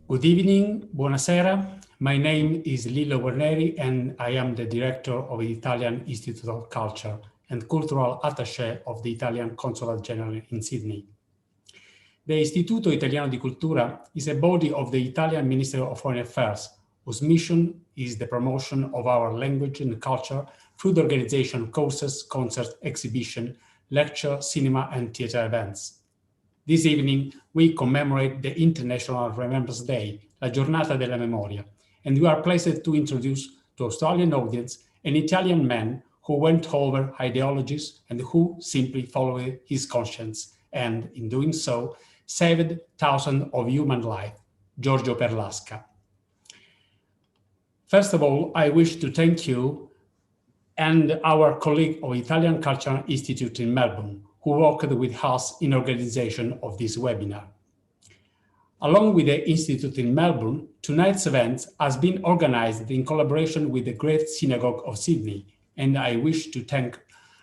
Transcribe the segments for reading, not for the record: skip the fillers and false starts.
Good evening, buonasera. My name is Lillo Guarneri and I am the director of the Italian Institute of Culture and Cultural Attaché of the Italian Consulate General in Sydney. The Istituto Italiano di Cultura is a body of the Italian Ministry of Foreign Affairs, whose mission is the promotion of our language and culture through the organization of courses, concerts, exhibition, lecture, cinema, and theater events. This evening, we commemorate the International Remembrance Day, la Giornata della Memoria, and we are pleased to introduce to Australian audience an Italian man who went over ideologies and who simply followed his conscience, and in doing so, saved thousands of human lives, Giorgio Perlasca. First of all, I wish to thank you and our colleague of Italian Cultural Institute in Melbourne, who worked with us in organization of this webinar. Along with the Institute in Melbourne, tonight's event has been organized in collaboration with the Great Synagogue of Sydney, and I wish to thank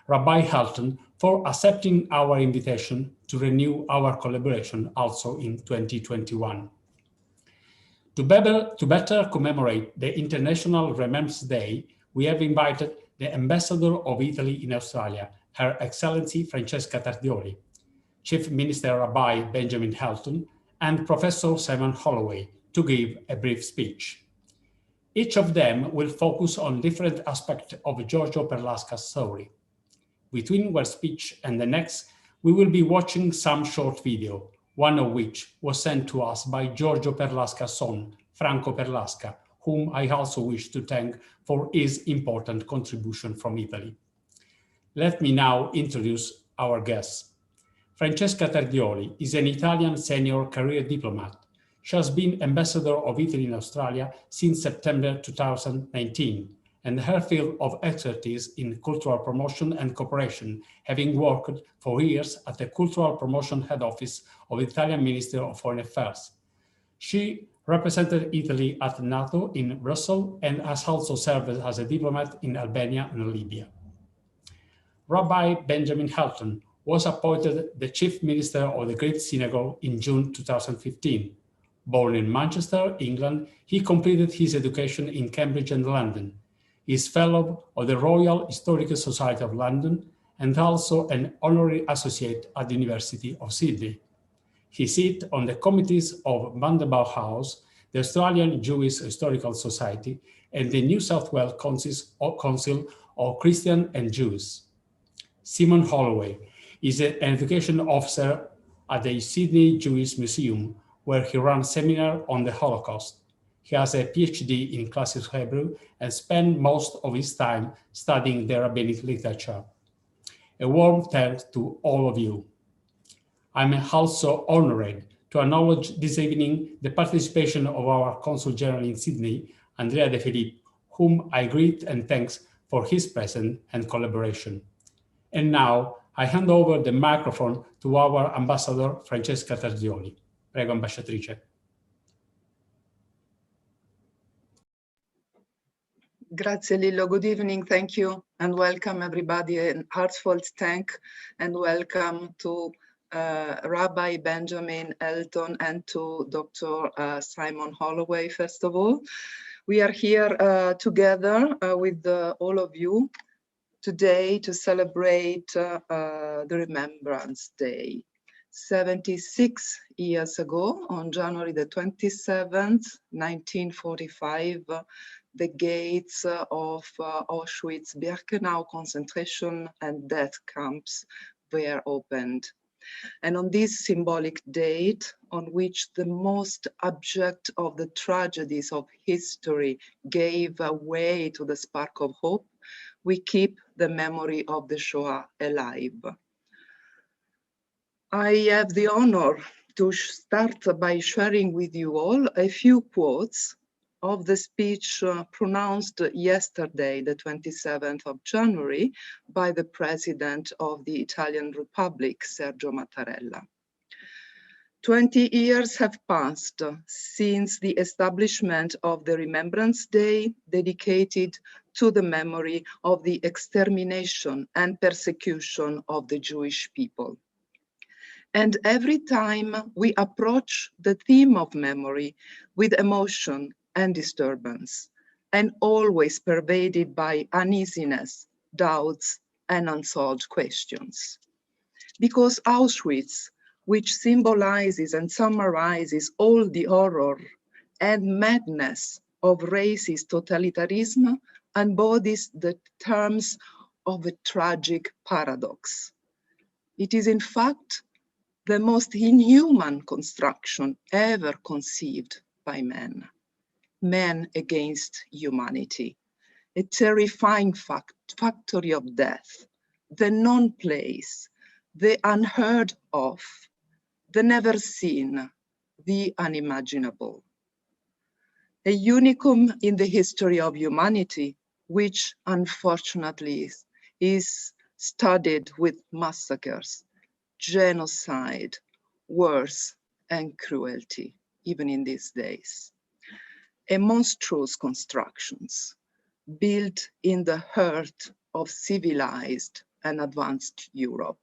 Rabbi Halton for accepting our invitation to renew our collaboration also in 2021. To better commemorate the International Remembrance Day, we have invited the Ambassador of Italy in Australia, Her Excellency Francesca Tardioli, Chief Minister Rabbi Benjamin Halton, and Professor Simon Holloway to give a brief speech. Each of them will focus on different aspects of Giorgio Perlasca's story. Between one speech and the next, we will be watching some short video, one of which was sent to us by Giorgio Perlasca's son, Franco Perlasca, whom I also wish to thank for his important contribution from Italy. Let me now introduce our guests. Francesca Tardioli is an Italian senior career diplomat. She has been Ambassador of Italy in Australia since September 2019, and her field of expertise in cultural promotion and cooperation, having worked for years at the Cultural Promotion Head Office of the Italian Ministry of Foreign Affairs. She represented Italy at NATO in Brussels and has also served as a diplomat in Albania and Libya. Rabbi Benjamin Halton was appointed the Chief Minister of the Great Synagogue in June 2015. Born in Manchester, England, he completed his education in Cambridge and London. He is Fellow of the Royal Historical Society of London and also an Honorary Associate at the University of Sydney. He sits on the committees of Vanderbilt House, the Australian Jewish Historical Society, and the New South Wales Council of Christians and Jews. Simon Holloway is an education officer at the Sydney Jewish Museum, where he runs seminars on the Holocaust. He has a PhD in classical Hebrew and spent most of his time studying the rabbinic literature. A warm thanks to all of you. I'm also honored to acknowledge this evening the participation of our Consul General in Sydney, Andrea De Filippi, whom I greet and thanks for his presence and collaboration. And now I hand over the microphone to our Ambassador, Francesca Tardioli. Prego, Ambasciatrice. Grazie Lillo, good evening, thank you and welcome everybody, and heartfelt thank and welcome to Rabbi Benjamin Halton and to Dr. Simon Holloway, first of all. We are here together with all of you today to celebrate the Remembrance Day. 76 years ago, on January the 27th, 1945, the gates of Auschwitz-Birkenau concentration and death camps were opened. And on this symbolic date, on which the most abject of the tragedies of history gave way to the spark of hope, we keep the memory of the Shoah alive. I have the honor to start by sharing with you all a few quotes of the speech pronounced yesterday, the 27th of January, by the President of the Italian Republic, Sergio Mattarella. 20 years have passed since the establishment of the Remembrance Day dedicated to the memory of the extermination and persecution of the Jewish people. And every time we approach the theme of memory with emotion and disturbance, and always pervaded by uneasiness, doubts, and unsolved questions. Because Auschwitz, which symbolizes and summarizes all the horror and madness of racist totalitarianism, embodies the terms of a tragic paradox. It is in fact the most inhuman construction ever conceived by man. Man against humanity, a terrifying factory of death, the non-place, the unheard of, the never seen, the unimaginable. A unicum in the history of humanity, which unfortunately is studied with massacres, genocide, wars, and cruelty, even in these days. A monstrous constructions built in the heart of civilized and advanced Europe.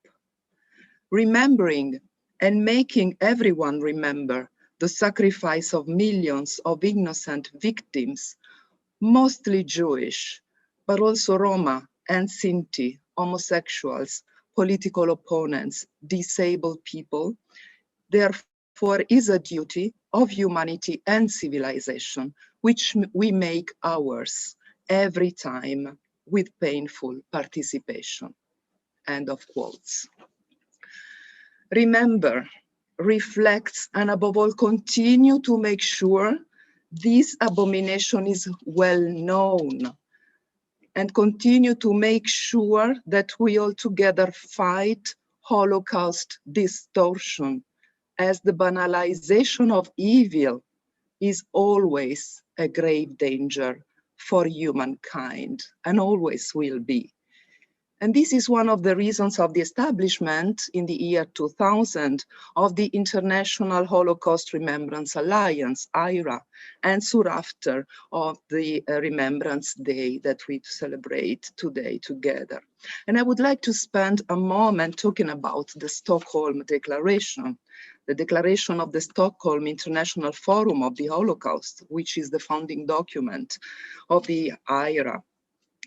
Remembering and making everyone remember the sacrifice of millions of innocent victims, mostly Jewish, but also Roma and Sinti, homosexuals, political opponents, disabled people, therefore is a duty of humanity and civilization, which we make ours every time with painful participation. End of quotes. Remember, reflect, and above all, continue to make sure this abomination is well known, and continue to make sure that we all together fight Holocaust distortion, as the banalization of evil is always a grave danger for humankind and always will be. And this is one of the reasons of the establishment in the year 2000 of the International Holocaust Remembrance Alliance, IHRA, and soon after of the Remembrance Day that we celebrate today together. And I would like to spend a moment talking about the Stockholm Declaration, the declaration of the Stockholm International Forum of the Holocaust, which is the founding document of the IHRA,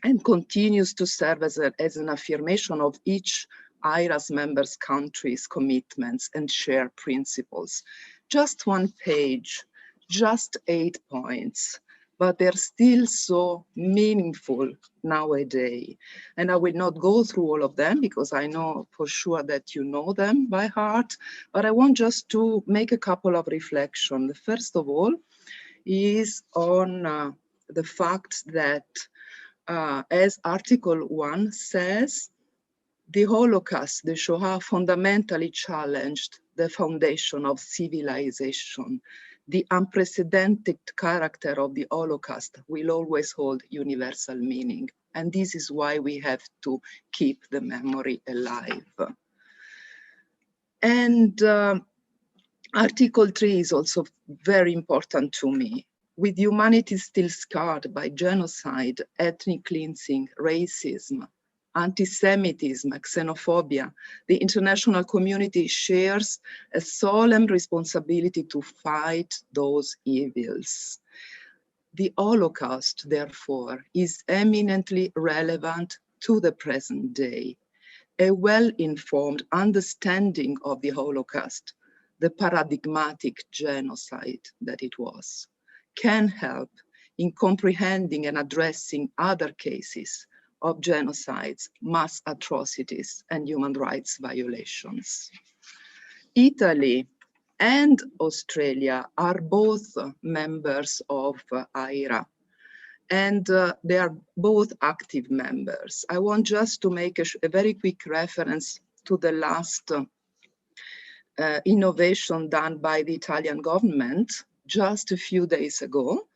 and continues to serve as an affirmation of each IHRA's members countries' commitments and shared principles. Just one page, just 8 points, but they're still so meaningful nowadays. And I will not go through all of them because I know for sure that you know them by heart, but I want just to make a couple of reflections. The first of all is on the fact that as Article 1 says, the Holocaust, the Shoah, fundamentally challenged the foundation of civilization. The unprecedented character of the Holocaust will always hold universal meaning. And this is why we have to keep the memory alive. And Article 3 is also very important to me. With humanity still scarred by genocide, ethnic cleansing, racism, anti-Semitism, xenophobia, the international community shares a solemn responsibility to fight those evils. The Holocaust, therefore, is eminently relevant to the present day. A well-informed understanding of the Holocaust, the paradigmatic genocide that it was, can help in comprehending and addressing other cases of genocides, mass atrocities, and human rights violations. Italy and Australia are both members of IHRA, and they are both active members. I want just to make a very quick reference to the last innovation done by the Italian government just a few days ago.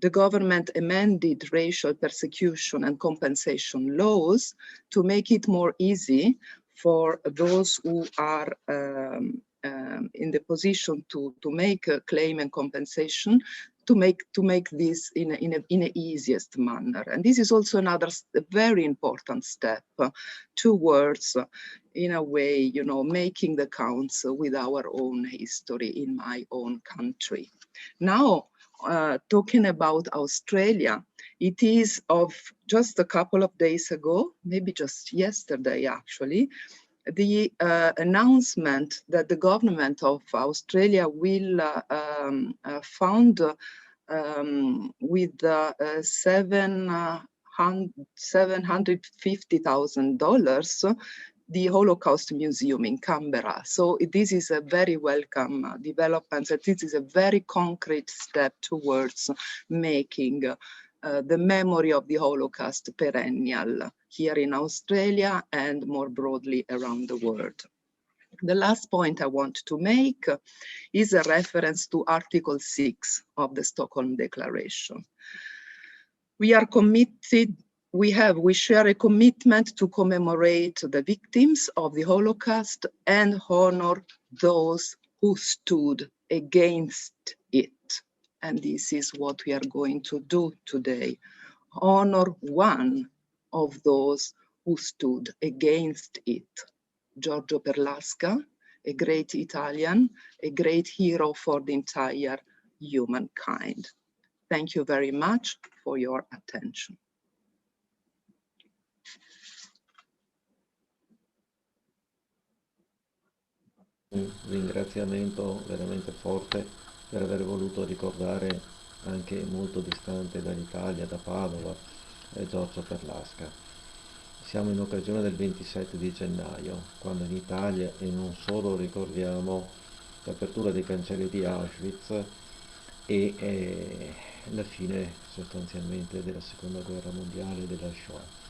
The government amended racial persecution and compensation laws to make it more easy for those who are in the position to make a claim and compensation to make this in a easiest manner. And this is also another very important step towards, in a way, you know, making the counts with our own history in my own country. Now, talking about Australia, it is of just a couple of days ago, maybe just yesterday actually, the announcement that the government of Australia will fund with $750,000 the Holocaust Museum in Canberra. So this is a very welcome development. This is a very concrete step towards making the memory of the Holocaust perennial here in Australia and more broadly around the world. The last point I want to make is a reference to Article 6 of the Stockholm Declaration. We are committed, we share a commitment to commemorate the victims of the Holocaust and honor those who stood against it. And this is what we are going to do today. Honor one of those who stood against it. Giorgio Perlasca, a great Italian, a great hero for the entire humankind. Thank you very much for your attention. Un ringraziamento veramente forte per aver voluto ricordare anche molto distante dall'Italia, da Padova, Giorgio Perlasca. Siamo in occasione del 27 di gennaio, quando in Italia e non solo ricordiamo l'apertura dei cancelli di Auschwitz e la fine sostanzialmente della seconda guerra mondiale e della Shoah.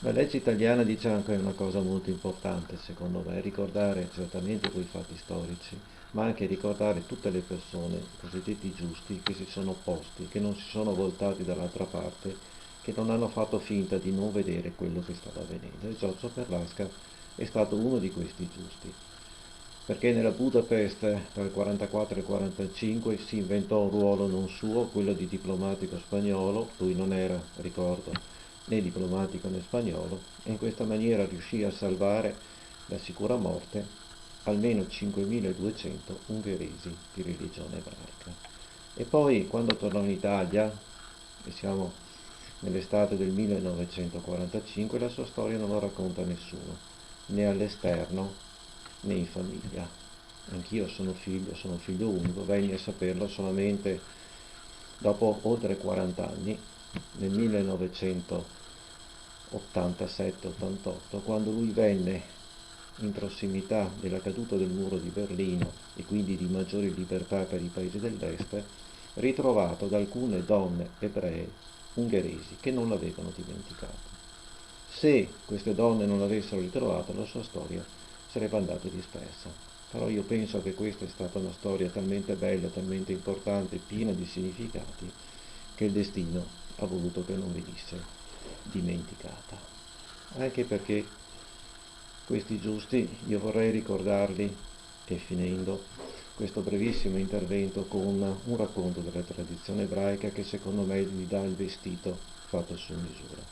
La legge italiana dice anche una cosa molto importante, secondo me, ricordare certamente quei fatti storici, ma anche ricordare tutte le persone, i cosiddetti giusti, che si sono opposti, che non si sono voltati dall'altra parte, che non hanno fatto finta di non vedere quello che stava avvenendo. E Giorgio Perlasca è stato uno di questi giusti, perché nella Budapest tra il 44 e il 45 si inventò un ruolo non suo, quello di diplomatico spagnolo. Lui non era, ricordo, né diplomatico né spagnolo, e in questa maniera riuscì a salvare da sicura morte almeno 5.200 ungheresi di religione ebraica. E poi, quando tornò in Italia, e siamo nell'estate del 1945, la sua storia non lo racconta nessuno, né all'esterno né in famiglia. Anch'io sono figlio unico, venni a saperlo solamente dopo oltre 40 anni, nel 1987-88, quando lui venne in prossimità della caduta del muro di Berlino e quindi di maggiori libertà per i paesi dell'est, ritrovato da alcune donne ebree ungheresi che non l'avevano dimenticato. Se queste donne non l'avessero ritrovato, la sua storia sarebbe andata dispersa. Però io penso che questa è stata una storia talmente bella, talmente importante, piena di significati, che il destino ha voluto che non venisse dimenticata. Anche perché questi giusti, io vorrei ricordarli, e finendo questo brevissimo intervento, con un racconto della tradizione ebraica che secondo me gli dà il vestito fatto su misura.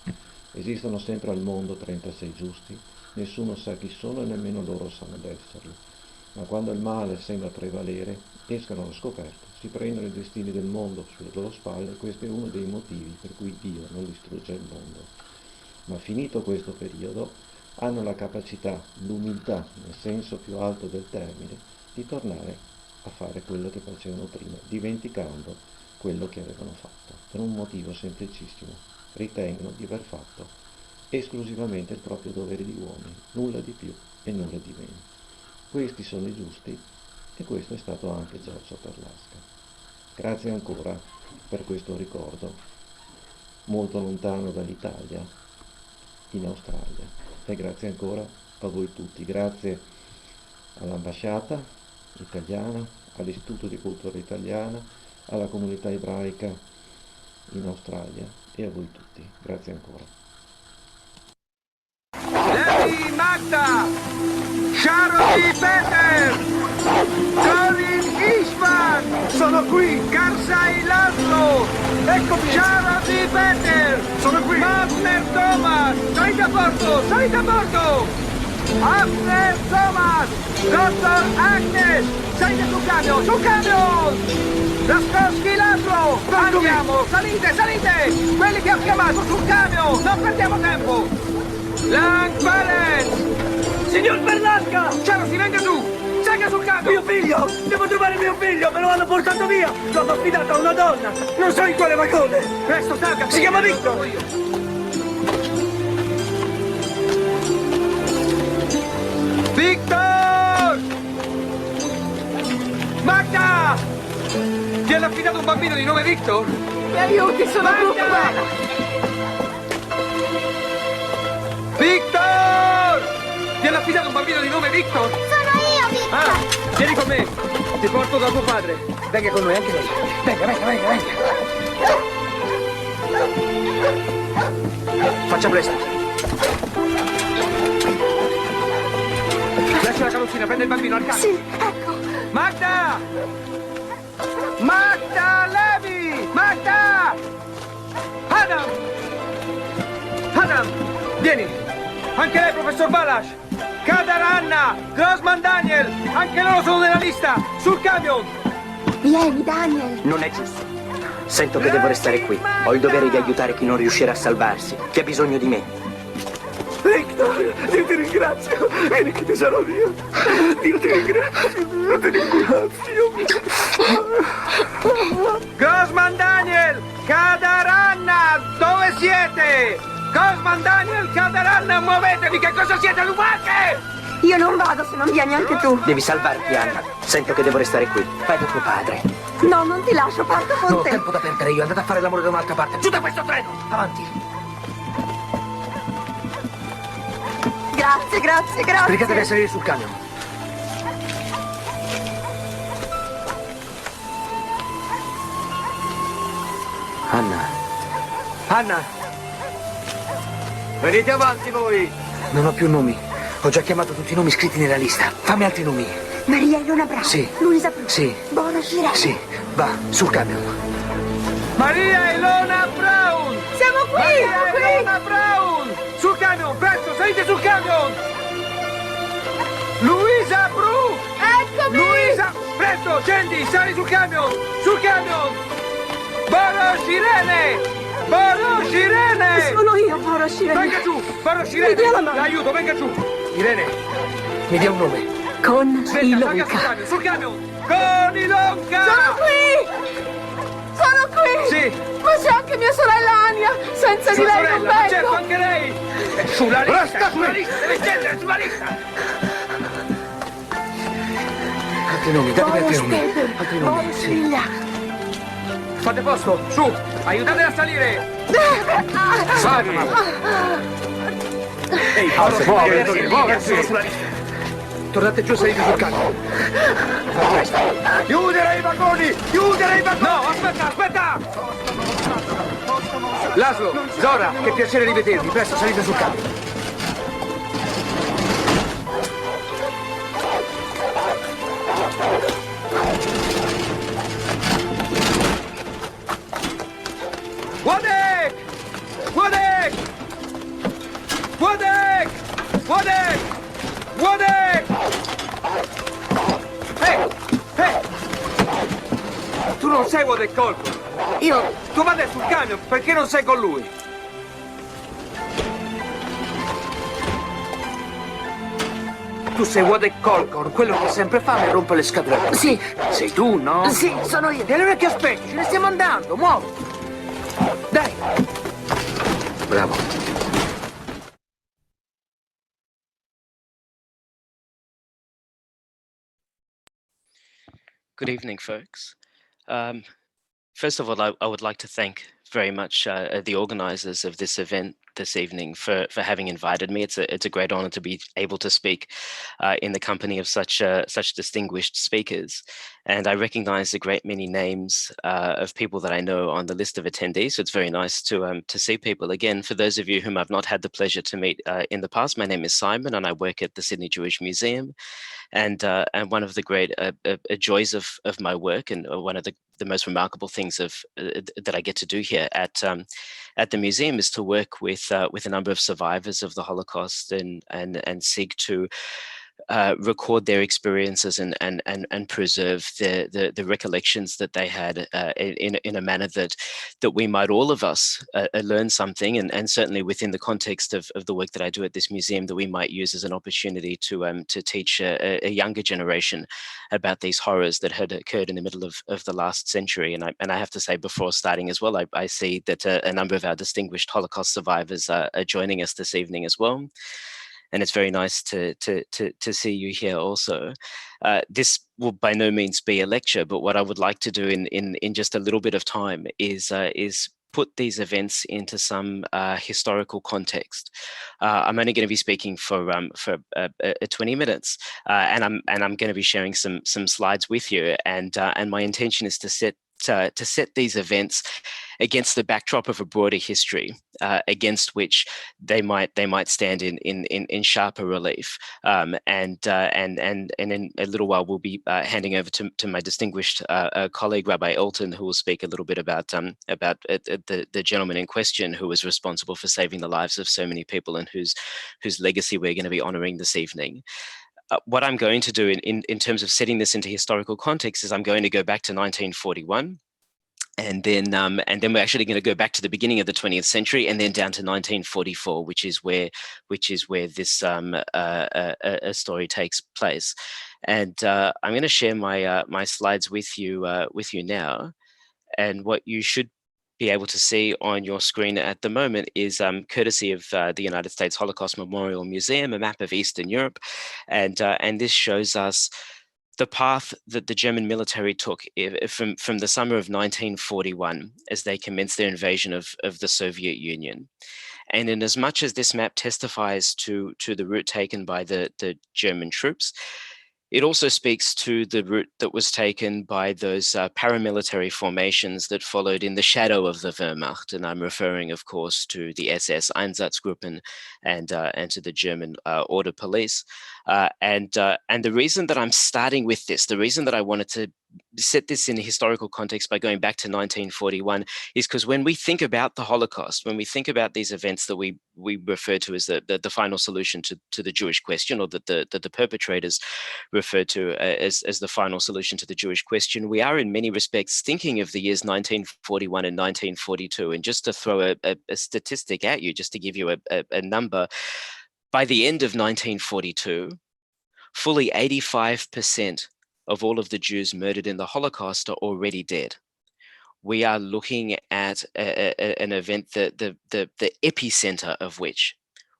Esistono sempre al mondo 36 giusti, nessuno sa chi sono e nemmeno loro sanno d'esserlo. Ma quando il male sembra prevalere, escono allo scoperto, si prendono i destini del mondo sulle loro spalle, e questo è uno dei motivi per cui Dio non distrugge il mondo. Ma finito questo periodo, hanno la capacità, l'umiltà, nel senso più alto del termine, di tornare a fare quello che facevano prima, dimenticando quello che avevano fatto, per un motivo semplicissimo: ritengono di aver fatto esclusivamente il proprio dovere di uomini, nulla di più e nulla di meno. Questi sono i giusti, e questo è stato anche Giorgio Perlasca. Grazie ancora per questo ricordo, molto lontano dall'Italia, in Australia. E grazie ancora a voi tutti. Grazie all'ambasciata italiana, all'Istituto di Cultura Italiana, alla comunità ebraica in Australia e a voi tutti. Grazie ancora. Levi Magda, Sharon Peter, Colin Eastman, Sono qui! Karsai Laszlo! Eccomi! Charity Peter! Sono qui! Mafner Thomas! Salite a bordo! Salite a bordo! Hafner Thomas! Dottor Agnes! Salite sul camion! Sul camion! Laskowski Laszlo! Andiamo! Salite! Salite! Quelli che ho chiamato sul camion! Non perdiamo tempo! Lang Valens! Signor Perlasca! Ciao, si venga su! Salga sul camion! Mio figlio! Devo trovare mio figlio! Me lo hanno portato via! L'ho affidato a una donna! Non so in quale vagone! Presto, salga! Si chiama Victor! Victor! Magda! Ti hanno affidato un bambino di nome Victor? Mi aiuti, sono preoccupata. Victor! Ti hanno affidato un bambino di nome Victor? Sono io, Victor! Ah, vieni con me! Ti porto da tuo padre! Venga con noi, anche lei! Venga, venga, venga, venga! Faccia presto! Lascia la carrozzina, prende il bambino al camion! Sì, ecco! Magda! Magda, levi! Magda! Adam! Adam, vieni! Anche lei, professor Balash! Kadar Anna! Grossman Daniel! Anche loro sono nella lista! Sul camion! Vieni, Daniel! Non è giusto. Sento che devo restare qui. Ho il dovere di aiutare chi non riuscirà a salvarsi, chi ha bisogno di me. Victor, io ti ringrazio! Vieni che ti sarò io! Dio ti ringrazio! Dio ti ringrazio! Grossman Daniel! Kadar Anna! Dove siete? Grossman Daniel! Kadar Anna! Muovetevi! Che cosa siete, lumache? Io non vado se non vieni anche tu! Devi salvarti, Anna. Sento che devo restare qui. Vai da tuo padre. No, non ti lascio, parto con Non ho te! tempo da perdere io. Andate a fare l'amore da un'altra parte. Giù da questo treno! Avanti. Grazie, grazie, Sbrigatevi a grazie! salire sul camion. Anna. Anna! Venite avanti voi! Non ho più nomi. Ho già chiamato tutti i nomi scritti nella lista. Fammi altri nomi. Maria Ilona Brown! Sì. Luisa Bruno! Sì. Bono Girelli! Sì. Va, sul camion. Maria Ilona Brown! Siamo qui! Maria Siamo qui! Ilona Brown! Sul camion, presto, salite sul camion! Luisa Bru! Eccomi! Luisa! Presto, scendi, sali sul camion! Sul camion! Boros Irene! Boros Irene! Sono io, Boro Girelli! Venga giù! Boros Mi Irene! dia la mano. L'aiuto, venga giù! Irene! Mi dia un nome. Con Aspetta, salga sul Ilonka! camion, sul camion! Con Ilonka! Sono qui! Sono qui! Sì! Ma c'è anche mia sorella Ania! Senza di Sua lei non sorella, ma certo, vengo! anche lei! È sulla lista, sulla lista, deve scendere sulla lista! Altri nomi, datemi altri Boris nomi. Peter! Altri nomi, Boris sì. Figlia! Fate posto, su! Aiutatela a salire! Sali! Ehi, muoversi, muoversi! Sulla lista! Tornate giù e salite sul camion. Chiudere i vagoni! Chiudere i vagoni! No, aspetta, aspetta! Laszlo, Zora, che piacere rivedervi. Presto, salite sul camion. Wodek! Wodek! Wodek! Wodek! Wodek! Tu non sei Wodek Colco! Tuo padre è sul camion, perché non sei con lui? Tu sei Wodek Colcor, quello che sempre fa e rompe le scatole. Sì, Sei tu, no? sì, sono io! E allora che aspetti? Ce ne stiamo andando, muoviti! Dai! Bravo. Good evening, folks. First of all, I would like to thank very much the organizers of this event this evening for having invited me. It's a great honor to be able to speak in the company of such distinguished speakers. And I recognize a great many names of people that I know on the list of attendees. So it's very nice to see people again. For those of you whom I've not had the pleasure to meet in the past, my name is Simon, and I work at the Sydney Jewish Museum. And one of the great joys of my work, and one of the most remarkable things that I get to do here at the museum, is to work with a number of survivors of the Holocaust and seek to record their experiences and preserve the recollections that they had in a manner that we might, all of us, learn something, and certainly within the context of the work that I do at this museum, that we might use as an opportunity to teach a younger generation about these horrors that had occurred in the middle of the last century. And I have to say, before starting as well, I see that a number of our distinguished Holocaust survivors are joining us this evening as well. And it's very nice to see you here also. This will by no means be a lecture, but what I would like to do in just a little bit of time is put these events into some historical context. I'm only going to be speaking for 20 minutes, and I'm going to be sharing some slides with you. And my intention is to set these events against the backdrop of a broader history, against which they might stand in sharper relief. And in a little while, we'll be handing over to my distinguished colleague, Rabbi Elton, who will speak a little bit about the gentleman in question who was responsible for saving the lives of so many people, and whose legacy we're going to be honoring this evening. What I'm going to do in terms of setting this into historical context is I'm going to go back to 1941. And then we're actually going to go back to the beginning of the 20th century, and then down to 1944, which is where this story takes place. And I'm going to share my slides with you now. And what you should be able to see on your screen at the moment is courtesy of the United States Holocaust Memorial Museum, a map of Eastern Europe, and this shows us the path that the German military took from the summer of 1941 as they commenced their invasion of the Soviet Union. And in as much as this map testifies to the route taken by the German troops, it also speaks to the route that was taken by those paramilitary formations that followed in the shadow of the Wehrmacht. And I'm referring, of course, to the SS Einsatzgruppen and to the German Order Police. And the reason that I'm starting with this, the reason that I wanted to set this in a historical context by going back to 1941 is because when we think about the Holocaust, when we think about these events that we refer to as the final solution to the Jewish question, or that the perpetrators referred to as the final solution to the Jewish question, we are in many respects thinking of the years 1941 and 1942. And just to throw a statistic at you, just to give you a number, by the end of 1942, fully 85% of all of the Jews murdered in the Holocaust are already dead. We are looking at an event that the epicenter of which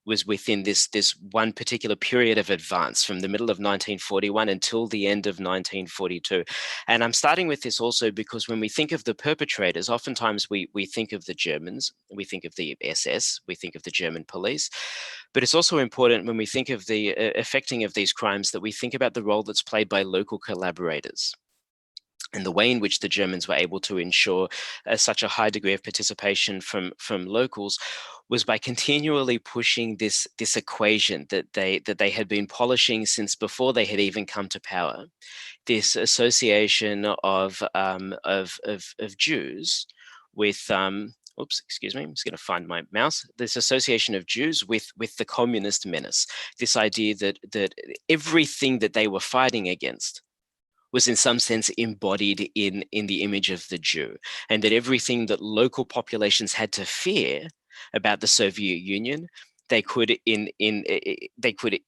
was within this one particular period of advance from the middle of 1941 until the end of 1942. And I'm starting with this also because when we think of the perpetrators, oftentimes we think of the Germans, we think of the SS, we think of the German police. But it's also important when we think of the effecting of these crimes that we think about the role that's played by local collaborators. And the way in which the Germans were able to ensure such a high degree of participation from locals was by continually pushing this equation that they had been polishing since before they had even come to power. This association of Jews with oops, excuse me, I'm just going to find my mouse. This association of Jews with the communist menace. This idea that everything that they were fighting against was in some sense embodied in the image of the Jew, and that everything that local populations had to fear about the Soviet Union, they could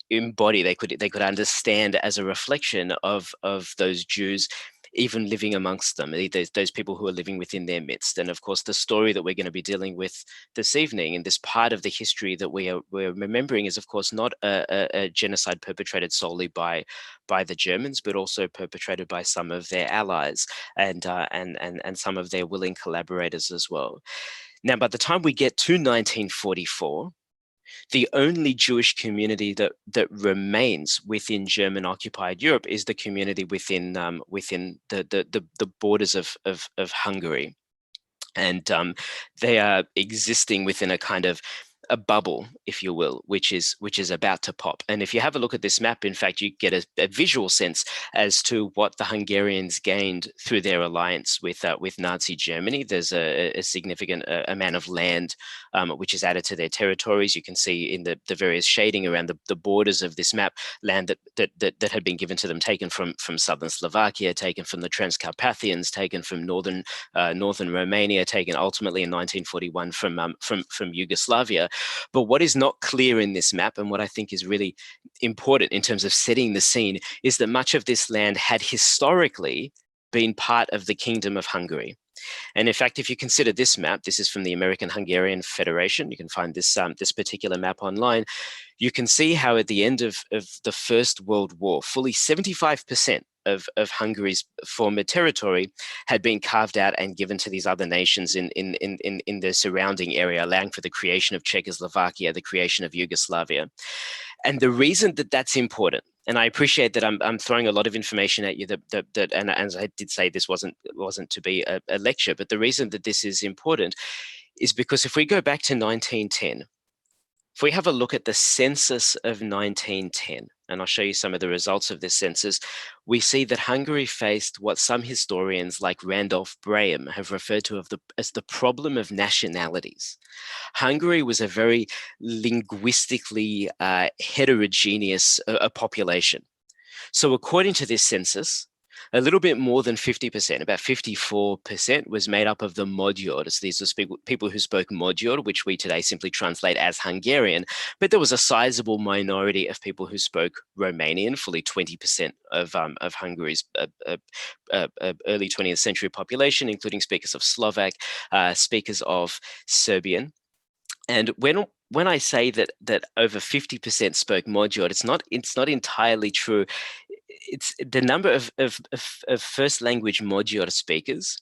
embody, they could understand as a reflection of those Jews even living amongst them, those people who are living within their midst. And of course, the story that we're going to be dealing with this evening, and this part of the history that we're remembering, is of course not a genocide perpetrated solely by the Germans, but also perpetrated by some of their allies and some of their willing collaborators as well. Now, by the time we get to 1944, the only Jewish community that remains within German-occupied Europe is the community within the borders of Hungary, and they are existing within a kind of a bubble, if you will, which is about to pop. And if you have a look at this map, in fact, you get a visual sense as to what the Hungarians gained through their alliance with Nazi Germany. There's a significant amount of land which is added to their territories. You can see in the various shading around the borders of this map, land that had been given to them, taken from southern Slovakia, taken from the Transcarpathians, taken from northern Romania, taken ultimately in 1941 from Yugoslavia. But what is not clear in this map, and what I think is really important in terms of setting the scene, is that much of this land had historically been part of the Kingdom of Hungary. And in fact, if you consider this map, this is from the American Hungarian Federation. You can find this particular map online. You can see how at the end of the First World War, fully 75% of Hungary's former territory had been carved out and given to these other nations in the surrounding area, allowing for the creation of Czechoslovakia, the creation of Yugoslavia. And the reason that that's important, and I appreciate that I'm throwing a lot of information at you that and as I did say, this wasn't to be a lecture, but the reason that this is important is because if we go back to 1910, if we have a look at the census of 1910, and I'll show you some of the results of this census, we see that Hungary faced what some historians like Randolph Braham have referred to as the problem of nationalities. Hungary was a very linguistically heterogeneous population. So according to this census, a little bit more than 50%, about 54%, was made up of the Magyar. So these are people who spoke Magyar, which we today simply translate as Hungarian. But there was a sizable minority of people who spoke Romanian, fully 20% of Hungary's early 20th century population, including speakers of Slovak, speakers of Serbian. And when I say that over 50% spoke Magyar, it's not entirely true. It's the number of first language Magyar speakers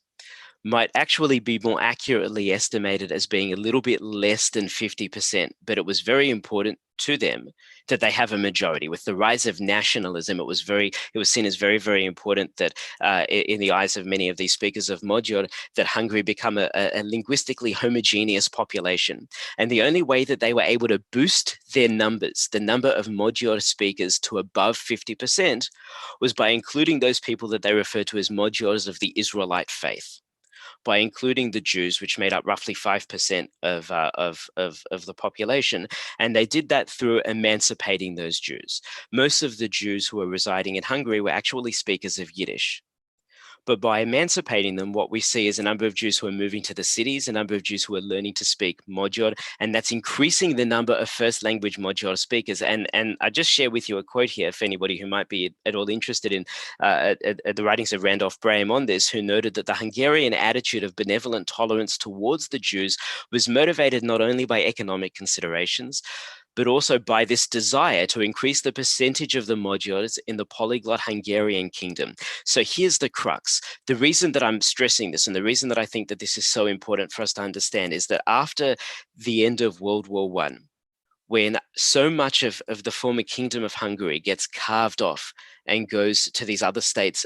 might actually be more accurately estimated as being a little bit less than 50%, but it was very important to them that they have a majority. With the rise of nationalism, it was seen as very, very important that in the eyes of many of these speakers of Magyar, that Hungary become a linguistically homogeneous population. And the only way that they were able to boost their numbers, the number of Magyar speakers, to above 50%, was by including those people that they refer to as Magyars of the Israelite faith, by including the Jews, which made up roughly 5% of the population. And they did that through emancipating those Jews. Most of the Jews who were residing in Hungary were actually speakers of Yiddish. But by emancipating them, what we see is a number of Jews who are moving to the cities, a number of Jews who are learning to speak Magyar, and that's increasing the number of first language Magyar speakers. And I just share with you a quote here for anybody who might be at all interested in the writings of Randolph Braham on this, who noted that the Hungarian attitude of benevolent tolerance towards the Jews was motivated not only by economic considerations, but also by this desire to increase the percentage of the Magyars in the polyglot Hungarian kingdom. So here's the crux. The reason that I'm stressing this, and the reason that I think that this is so important for us to understand, is that after the end of World War I, when so much of the former Kingdom of Hungary gets carved off and goes to these other states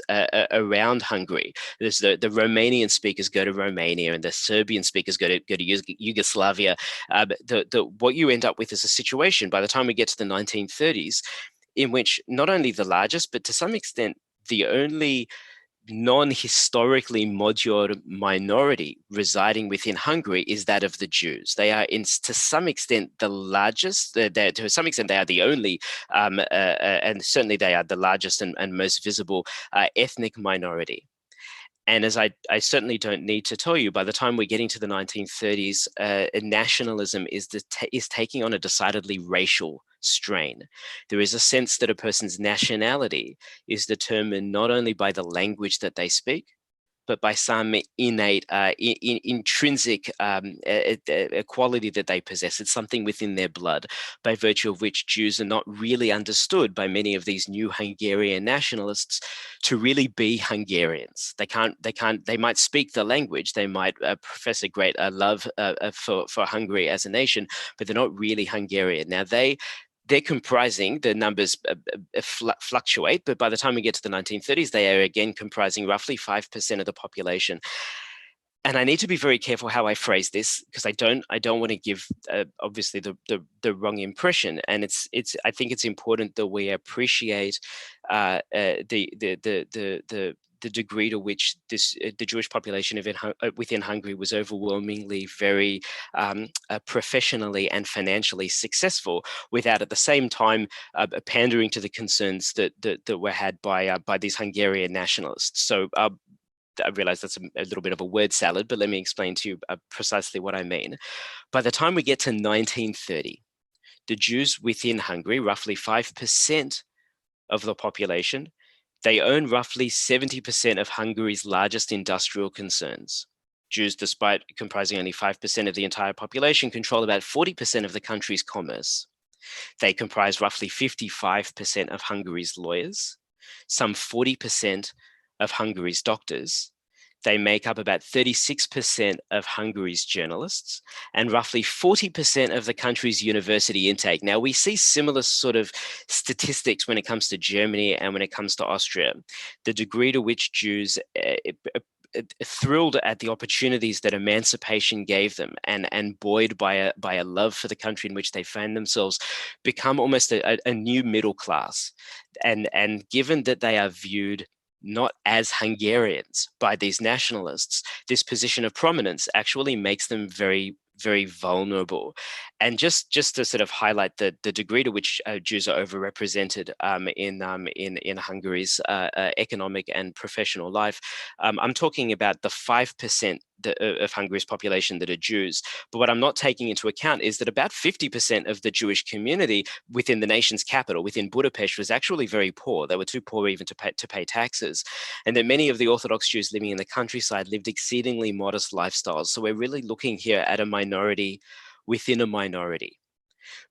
around Hungary. There's the Romanian speakers go to Romania, and the Serbian speakers go to Yugoslavia. What you end up with is a situation by the time we get to the 1930s in which not only the largest, but to some extent the only non-historically Magyar minority residing within Hungary is that of the Jews. They are, to some extent, the largest. To some extent, they are the only, and certainly they are the largest and most visible ethnic minority. And as I certainly don't need to tell you, by the time we're getting to the 1930s, nationalism is taking on a decidedly racial strain. There is a sense that a person's nationality is determined not only by the language that they speak, but by some innate, intrinsic quality that they possess. It's something within their blood, by virtue of which Jews are not really understood by many of these new Hungarian nationalists to really be Hungarians. They might speak the language, they might profess a great love for Hungary as a nation, but they're not really Hungarian. Now they're comprising, the numbers fluctuate, but by the time we get to the 1930s, they are again comprising roughly 5% of the population. And I need to be very careful how I phrase this, because I don't want to give obviously the wrong impression. And I think it's important that we appreciate the degree to which the Jewish population within Hungary was overwhelmingly very professionally and financially successful, without at the same time pandering to the concerns that were had by these Hungarian nationalists. So I realize that's a little bit of a word salad, but let me explain to you precisely what I mean. By the time we get to 1930, the Jews within Hungary, roughly 5% of the population, they own roughly 70% of Hungary's largest industrial concerns. Jews, despite comprising only 5% of the entire population, control about 40% of the country's commerce. They comprise roughly 55% of Hungary's lawyers, some 40% of Hungary's doctors. They make up about 36% of Hungary's journalists and roughly 40% of the country's university intake. Now, we see similar sort of statistics when it comes to Germany and when it comes to Austria. The degree to which Jews thrilled at the opportunities that emancipation gave them, and buoyed by a love for the country in which they found themselves, become almost a new middle class. And given that they are viewed not as Hungarians by these nationalists, this position of prominence actually makes them very, very vulnerable. And just to sort of highlight the degree to which Jews are overrepresented in Hungary's economic and professional life, I'm talking about the 5% of Hungary's population that are Jews. But what I'm not taking into account is that about 50% of the Jewish community within the nation's capital, within Budapest, was actually very poor. They were too poor even to pay taxes. And that many of the Orthodox Jews living in the countryside lived exceedingly modest lifestyles. So we're really looking here at a minority within a minority.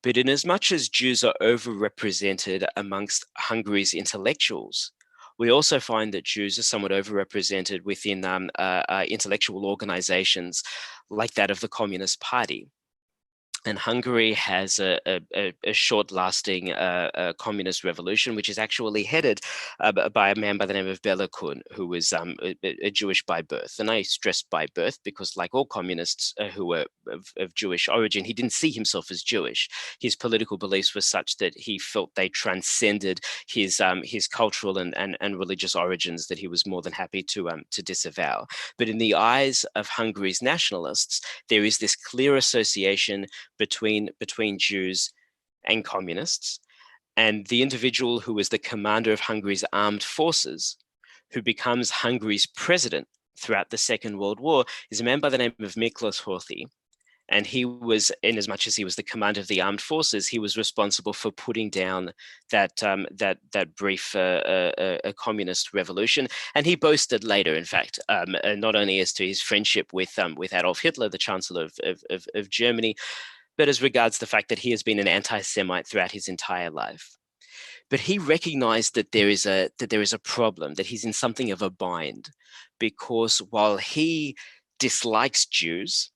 But in as much as Jews are overrepresented amongst Hungary's intellectuals, we also find that Jews are somewhat overrepresented within intellectual organizations like that of the Communist Party. And Hungary has a short-lasting communist revolution, which is actually headed by a man by the name of Bela Kun, who was a Jewish by birth. And I stress by birth because, like all communists who were of Jewish origin, he didn't see himself as Jewish. His political beliefs were such that he felt they transcended his cultural and religious origins, that he was more than happy to disavow. But in the eyes of Hungary's nationalists, there is this clear association between Jews and communists. And the individual who was the commander of Hungary's armed forces, who becomes Hungary's president throughout the Second World War, is a man by the name of Miklos Horthy. And he was, in as much as he was the commander of the armed forces, he was responsible for putting down that brief communist revolution. And he boasted later, in fact, not only as to his friendship with Adolf Hitler, the Chancellor of Germany, but as regards the fact that he has been an anti-Semite throughout his entire life. But he recognized that there is a problem, that he's in something of a bind, because while he dislikes Jews,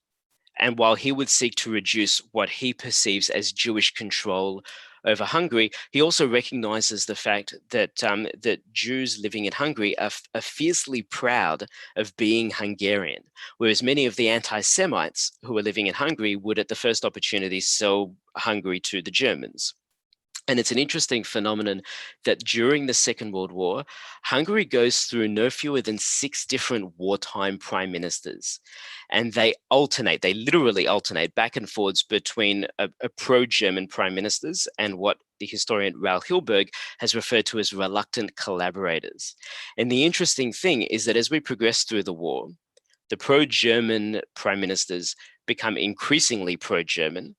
and while he would seek to reduce what he perceives as Jewish control over Hungary, he also recognizes the fact that that Jews living in Hungary are fiercely proud of being Hungarian, whereas many of the anti-Semites who are living in Hungary would, at the first opportunity, sell Hungary to the Germans. And it's an interesting phenomenon that during the Second World War, Hungary goes through no fewer than 6 different wartime prime ministers. And they alternate, they literally alternate back and forwards between a pro-German prime ministers and what the historian Raoul Hilberg has referred to as reluctant collaborators. And the interesting thing is that as we progress through the war, the pro-German prime ministers become increasingly pro-German,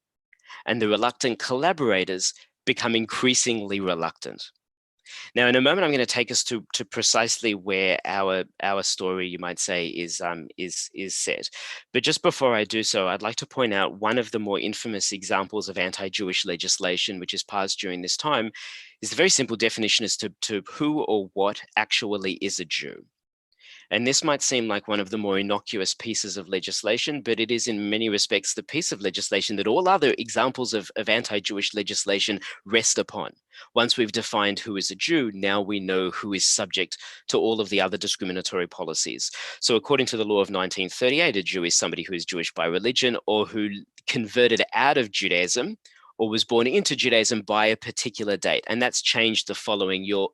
and the reluctant collaborators become increasingly reluctant. Now, in a moment, I'm going to take us to precisely where our story, you might say, is set. But just before I do so, I'd like to point out one of the more infamous examples of anti-Jewish legislation, which is passed during this time, is the very simple definition as to who or what actually is a Jew. And this might seem like one of the more innocuous pieces of legislation, but it is in many respects the piece of legislation that all other examples of anti-Jewish legislation rest upon. Once we've defined who is a Jew, now we know who is subject to all of the other discriminatory policies. So according to the law of 1938, a Jew is somebody who is Jewish by religion or who converted out of Judaism or was born into Judaism by a particular date, and that's changed the following year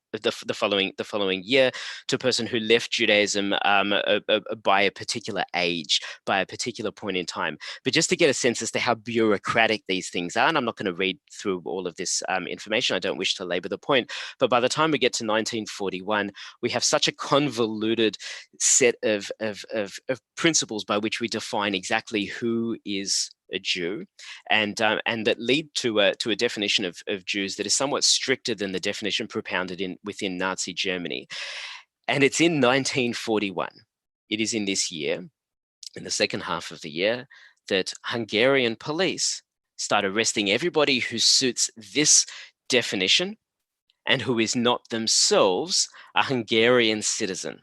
to a person who left Judaism by a particular age, by a particular point in time. But just to get a sense as to how bureaucratic these things are, and I'm not going to read through all of this information, I don't wish to labor the point, but by the time we get to 1941, we have such a convoluted set of principles by which we define exactly who is a Jew, and that lead to a definition of Jews that is somewhat stricter than the definition propounded within Nazi Germany. And it's in 1941. It is in this year, in the second half of the year, that Hungarian police start arresting everybody who suits this definition and who is not themselves a Hungarian citizen.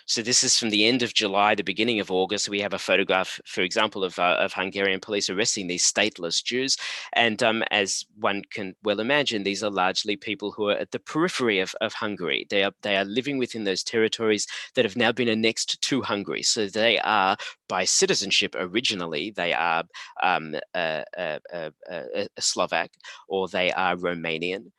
So this is from the end of July, the beginning of August. We have a photograph, for example, of Hungarian police arresting these stateless Jews. And as one can well imagine, these are largely people who are at the periphery of Hungary. They are living within those territories that have now been annexed to Hungary. So they are, by citizenship originally, they are a Slovak, or they are Romanian.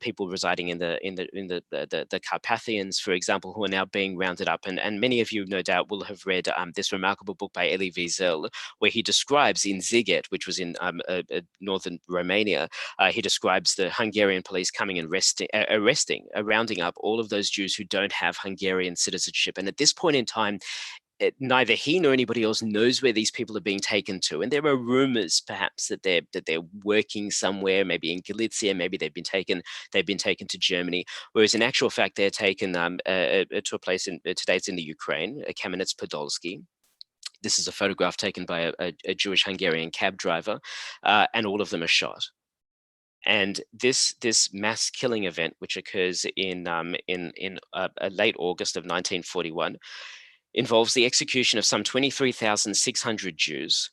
People residing in the Carpathians, for example, who are now being rounded up. And many of you, no doubt, will have read this remarkable book by Elie Wiesel, where he describes in Sziget, which was in northern Romania, he describes the Hungarian police coming and rounding up all of those Jews who don't have Hungarian citizenship. And at this point in time, neither he nor anybody else knows where these people are being taken to, and there are rumors, perhaps, that they're working somewhere, maybe in Galicia, maybe they've been taken to Germany. Whereas in actual fact, they're taken to a place today it's in the Ukraine, Kamenets-Podolsky. This is a photograph taken by a Jewish Hungarian cab driver, and all of them are shot. And this mass killing event, which occurs in late August of 1941. Involves the execution of some 23,600 Jews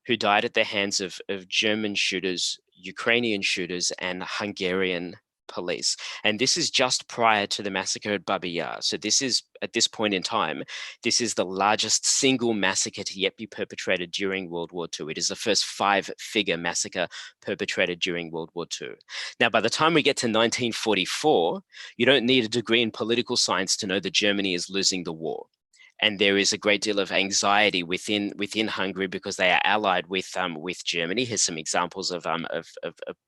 who died at the hands of German shooters, Ukrainian shooters, and Hungarian police. And this is just prior to the massacre at Babi Yar. So this is, at this point in time, this is the largest single massacre to yet be perpetrated during World War II. It is the first 5-figure massacre perpetrated during World War II. Now, by the time we get to 1944, you don't need a degree in political science to know that Germany is losing the war. And there is a great deal of anxiety within Hungary because they are allied with Germany. Here's some examples of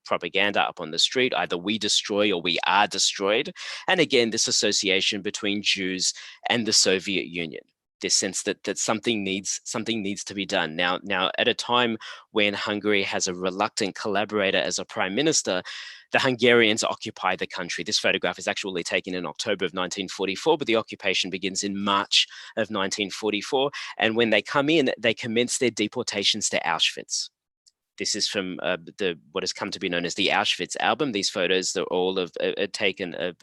propaganda up on the street: either we destroy or we are destroyed. And again, this association between Jews and the Soviet Union. This sense that something needs to be done now. At a time when Hungary has a reluctant collaborator as a prime minister, the Hungarians occupy the country. This photograph is actually taken in October of 1944, but the occupation begins in March of 1944. And when they come in, they commence their deportations to Auschwitz. This is from what has come to be known as the Auschwitz album. These photos are all taken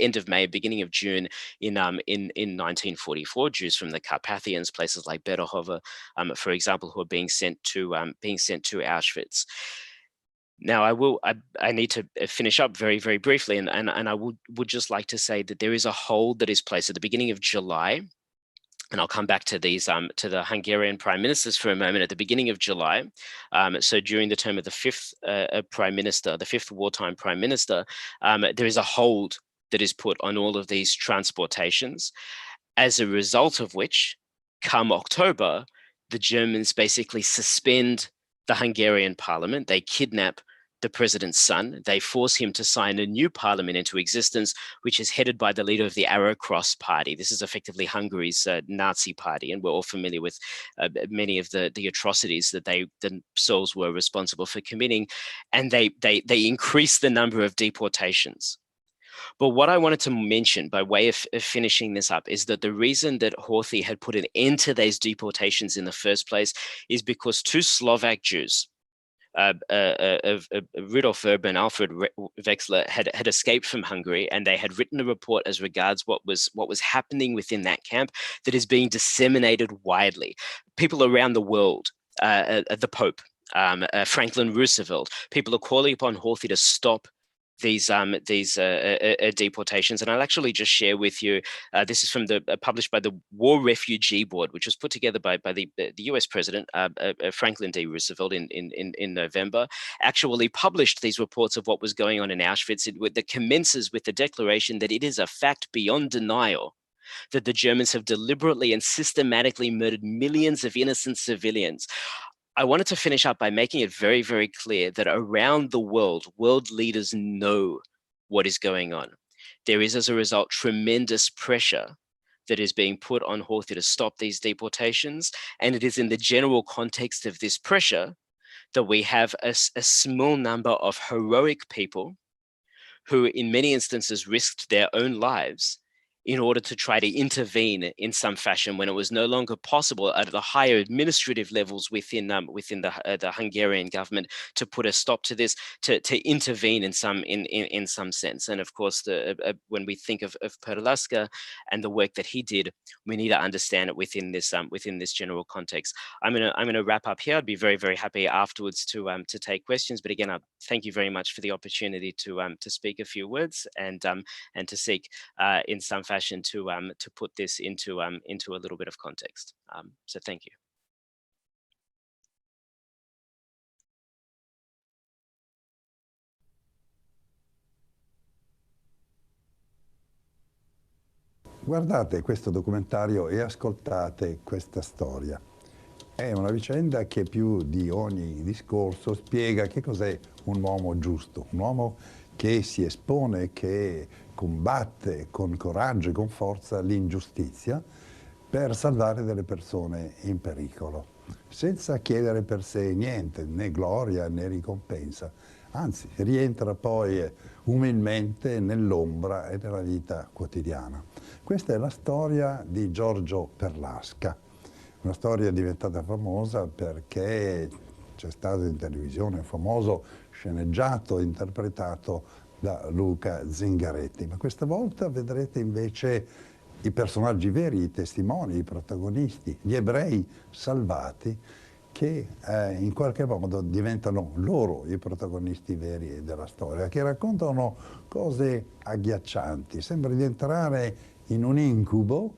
end of May, beginning of June in 1944. Jews from the Carpathians, places like Berohova, for example, who are being sent to Auschwitz. Now, I need to finish up very, very briefly, and I would just like to say that there is a hold that is placed at the beginning of July and I'll come back to these to the Hungarian prime ministers for a moment. At the beginning of July, so during the term of the fifth prime minister, the fifth wartime prime minister, there is a hold that is put on all of these transportations, as a result of which, come October, the Germans basically suspend the Hungarian parliament. They kidnap the president's son. They force him to sign a new parliament into existence, which is headed by the leader of the Arrow Cross Party. This is effectively Hungary's Nazi party, and we're all familiar with many of the atrocities that they themselves were responsible for committing. And they increase the number of deportations. But what I wanted to mention by way of finishing this up is that the reason that Horthy had put an end to these deportations in the first place is because two Slovak Jews, Rudolf Verba and Alfred Wexler, had escaped from Hungary, and they had written a report as regards what was happening within that camp that is being disseminated widely. People around the world, the Pope, Franklin Roosevelt, people are calling upon Horthy to stop these deportations. And I'll actually just share with you, this is from published by the War Refugee Board, which was put together by the US President, Franklin D. Roosevelt in November, actually published these reports of what was going on in Auschwitz, that commences with the declaration that it is a fact beyond denial that the Germans have deliberately and systematically murdered millions of innocent civilians. I wanted to finish up by making it very, very clear that around the world, world leaders know what is going on. There is, as a result, tremendous pressure that is being put on Horthy to stop these deportations. And it is in the general context of this pressure that we have a small number of heroic people who, in many instances, risked their own lives in order to try to intervene in some fashion when it was no longer possible at the higher administrative levels within the Hungarian government to put a stop to this, to intervene in some sense. And of course, when we think of Perlasca and the work that he did, we need to understand it within this general context. I'm gonna wrap up here. I'd be very, very happy afterwards to take questions. But again, I thank you very much for the opportunity to speak a few words and to seek in some fashion to put this into a little bit of context. So thank you. Guardate questo documentario e ascoltate questa storia. È una vicenda che più di ogni discorso spiega che cos'è un uomo giusto, un uomo che si espone, che combatte con coraggio e con forza l'ingiustizia per salvare delle persone in pericolo, senza chiedere per sé niente, né gloria né ricompensa. Anzi, rientra poi umilmente nell'ombra e nella vita quotidiana. Questa è la storia di Giorgio Perlasca, una storia diventata famosa perché c'è stato in televisione un famoso sceneggiato interpretato da Luca Zingaretti, ma questa volta vedrete invece i personaggi veri, i testimoni, i protagonisti, gli ebrei salvati che in qualche modo diventano loro i protagonisti veri della storia, che raccontano cose agghiaccianti. Sembra di entrare in un incubo,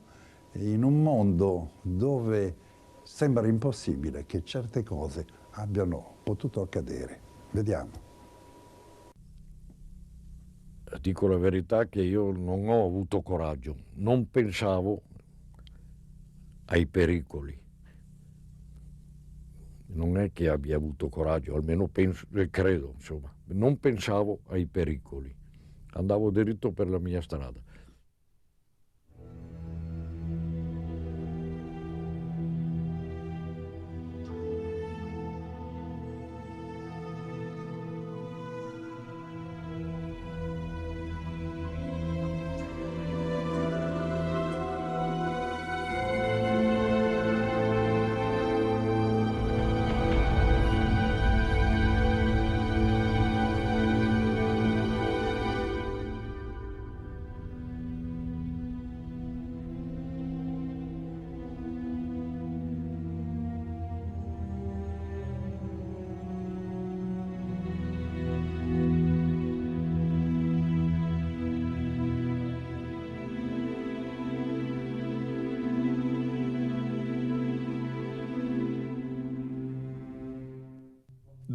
in un mondo dove sembra impossibile che certe cose abbiano potuto accadere. Vediamo. Dico la verità che io non ho avuto coraggio, non pensavo ai pericoli. Non è che abbia avuto coraggio, almeno penso, credo, insomma, non pensavo ai pericoli. Andavo diritto per la mia strada.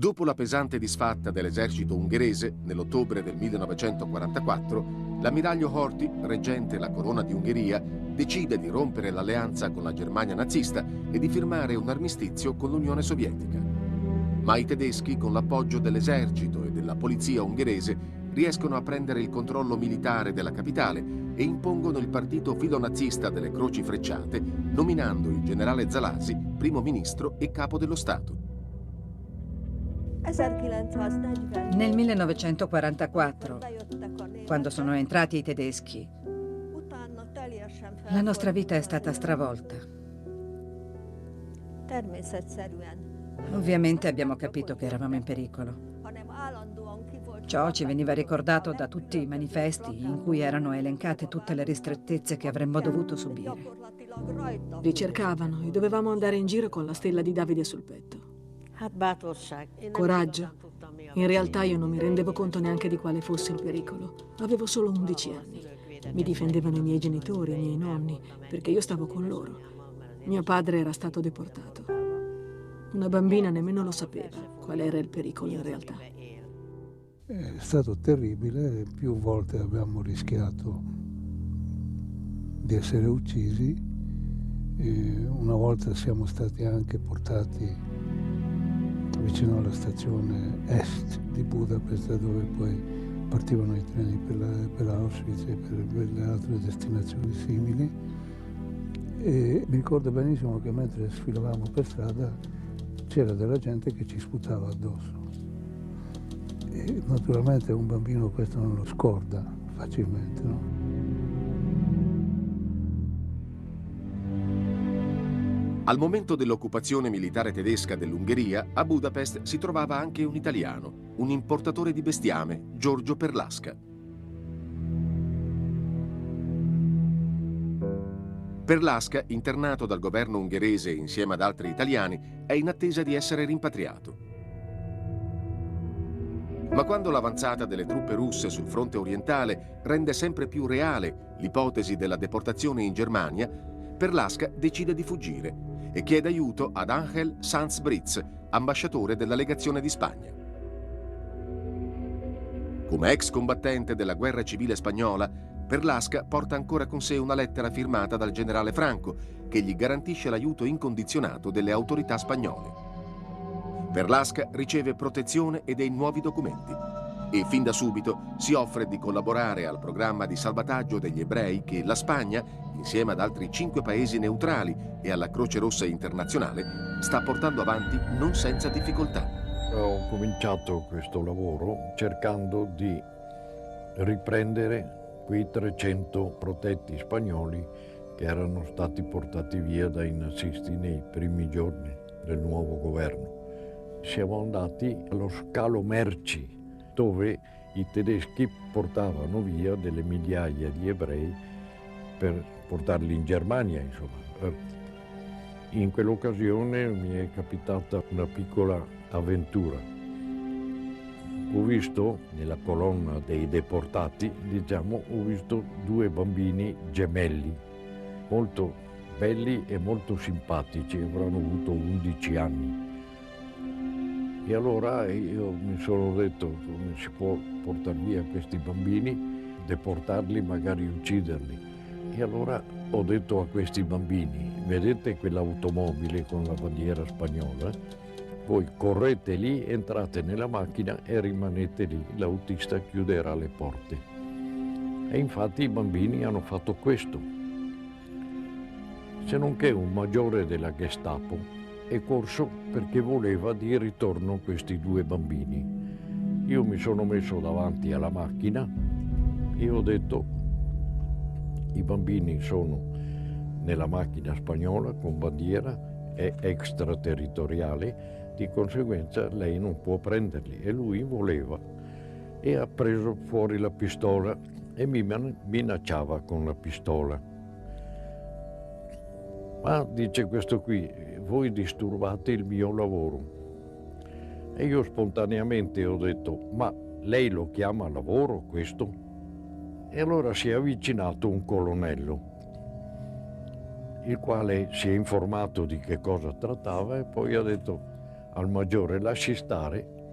Dopo la pesante disfatta dell'esercito ungherese nell'ottobre del 1944, l'ammiraglio Horthy, reggente la corona di Ungheria, decide di rompere l'alleanza con la Germania nazista e di firmare un armistizio con l'Unione Sovietica. Ma i tedeschi, con l'appoggio dell'esercito e della polizia ungherese, riescono a prendere il controllo militare della capitale e impongono il partito filonazista delle Croci Frecciate, nominando il generale Zalasi primo ministro e capo dello Stato. Nel 1944, quando sono entrati i tedeschi, la nostra vita è stata stravolta. Ovviamente abbiamo capito che eravamo in pericolo. Ciò ci veniva ricordato da tutti i manifesti in cui erano elencate tutte le ristrettezze che avremmo dovuto subire. Li cercavano e dovevamo andare in giro con la stella di Davide sul petto. Coraggio. In realtà io non mi rendevo conto neanche di quale fosse il pericolo. Avevo solo 11 anni. Mi difendevano i miei genitori, i miei nonni, perché io stavo con loro. Mio padre era stato deportato. Una bambina nemmeno lo sapeva qual era il pericolo in realtà. È stato terribile, più volte abbiamo rischiato di essere uccisi. E una volta siamo stati anche portati vicino alla stazione est di Budapest, dove poi partivano i treni per Auschwitz e per le altre destinazioni simili. E mi ricordo benissimo che mentre sfilavamo per strada c'era della gente che ci sputava addosso. E naturalmente un bambino questo non lo scorda facilmente, no? Al momento dell'occupazione militare tedesca dell'Ungheria, a Budapest si trovava anche un italiano, un importatore di bestiame, Giorgio Perlasca. Perlasca, internato dal governo ungherese insieme ad altri italiani, è in attesa di essere rimpatriato. Ma quando l'avanzata delle truppe russe sul fronte orientale rende sempre più reale l'ipotesi della deportazione in Germania, Perlasca decide di fuggire e chiede aiuto ad Angel Sanz Britz, ambasciatore della legazione di Spagna. Come ex combattente della guerra civile spagnola, Perlasca porta ancora con sé una lettera firmata dal generale Franco che gli garantisce l'aiuto incondizionato delle autorità spagnole. Perlasca riceve protezione e dei nuovi documenti e fin da subito si offre di collaborare al programma di salvataggio degli ebrei che la Spagna, insieme ad altri 5 paesi neutrali e alla Croce Rossa internazionale, sta portando avanti non senza difficoltà. Ho cominciato questo lavoro cercando di riprendere quei 300 protetti spagnoli che erano stati portati via dai nazisti nei primi giorni del nuovo governo. Siamo andati allo scalo merci, dove i tedeschi portavano via delle migliaia di ebrei per portarli in Germania, insomma. In quell'occasione mi è capitata una piccola avventura. Ho visto nella colonna dei deportati, ho visto 2 bambini gemelli, molto belli e molto simpatici, avranno avuto 11 anni. E allora io mi sono detto, come si può portare via questi bambini, deportarli, magari ucciderli. E allora ho detto a questi bambini, vedete quell'automobile con la bandiera spagnola? Voi correte lì, entrate nella macchina e rimanete lì, l'autista chiuderà le porte. E infatti i bambini hanno fatto questo. Se non che un maggiore della Gestapo è corso perché voleva di ritorno questi 2 bambini. Io mi sono messo davanti alla macchina e ho detto, i bambini sono nella macchina spagnola con bandiera, è extraterritoriale, di conseguenza lei non può prenderli. E lui voleva e ha preso fuori la pistola e mi minacciava con la pistola. Ma dice questo qui, voi disturbate il mio lavoro. E io spontaneamente ho detto, ma lei lo chiama lavoro questo? E allora si è avvicinato un colonnello, il quale si è informato di che cosa trattava e poi ha detto al maggiore lasci stare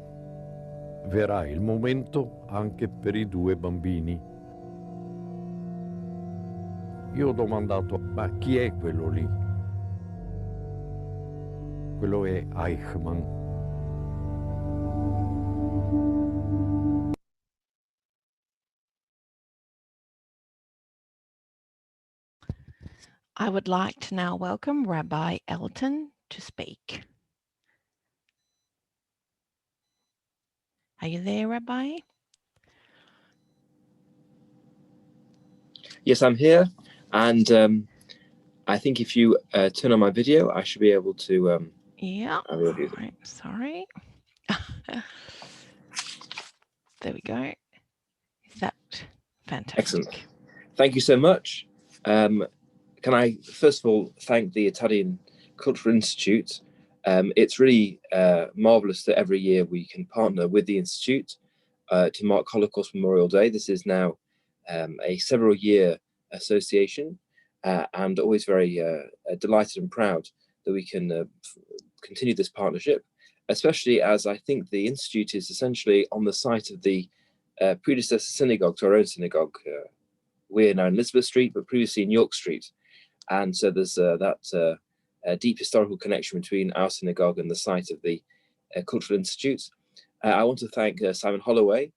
verrà il momento anche per i 2 bambini. Io ho domandato, ma chi è quello lì? Quello è Eichmann. I would like to now welcome Rabbi Elton to speak. Are you there, Rabbi? Yes, I'm here, and I think if you turn on my video, I should be able to. Yeah. Right. Sorry. There we go. Is that fantastic? Excellent. Thank you so much. Can I first of all thank the Italian Cultural Institute? It's really marvelous that every year we can partner with the Institute to mark Holocaust Memorial Day. This is now a several-year association, and always very delighted and proud that we can continue this partnership, especially as I think the Institute is essentially on the site of the predecessor synagogue to our own synagogue. We're now in Elizabeth Street, but previously in York Street. And so there's that deep historical connection between our synagogue and the site of the Cultural Institute. I want to thank Simon Holloway,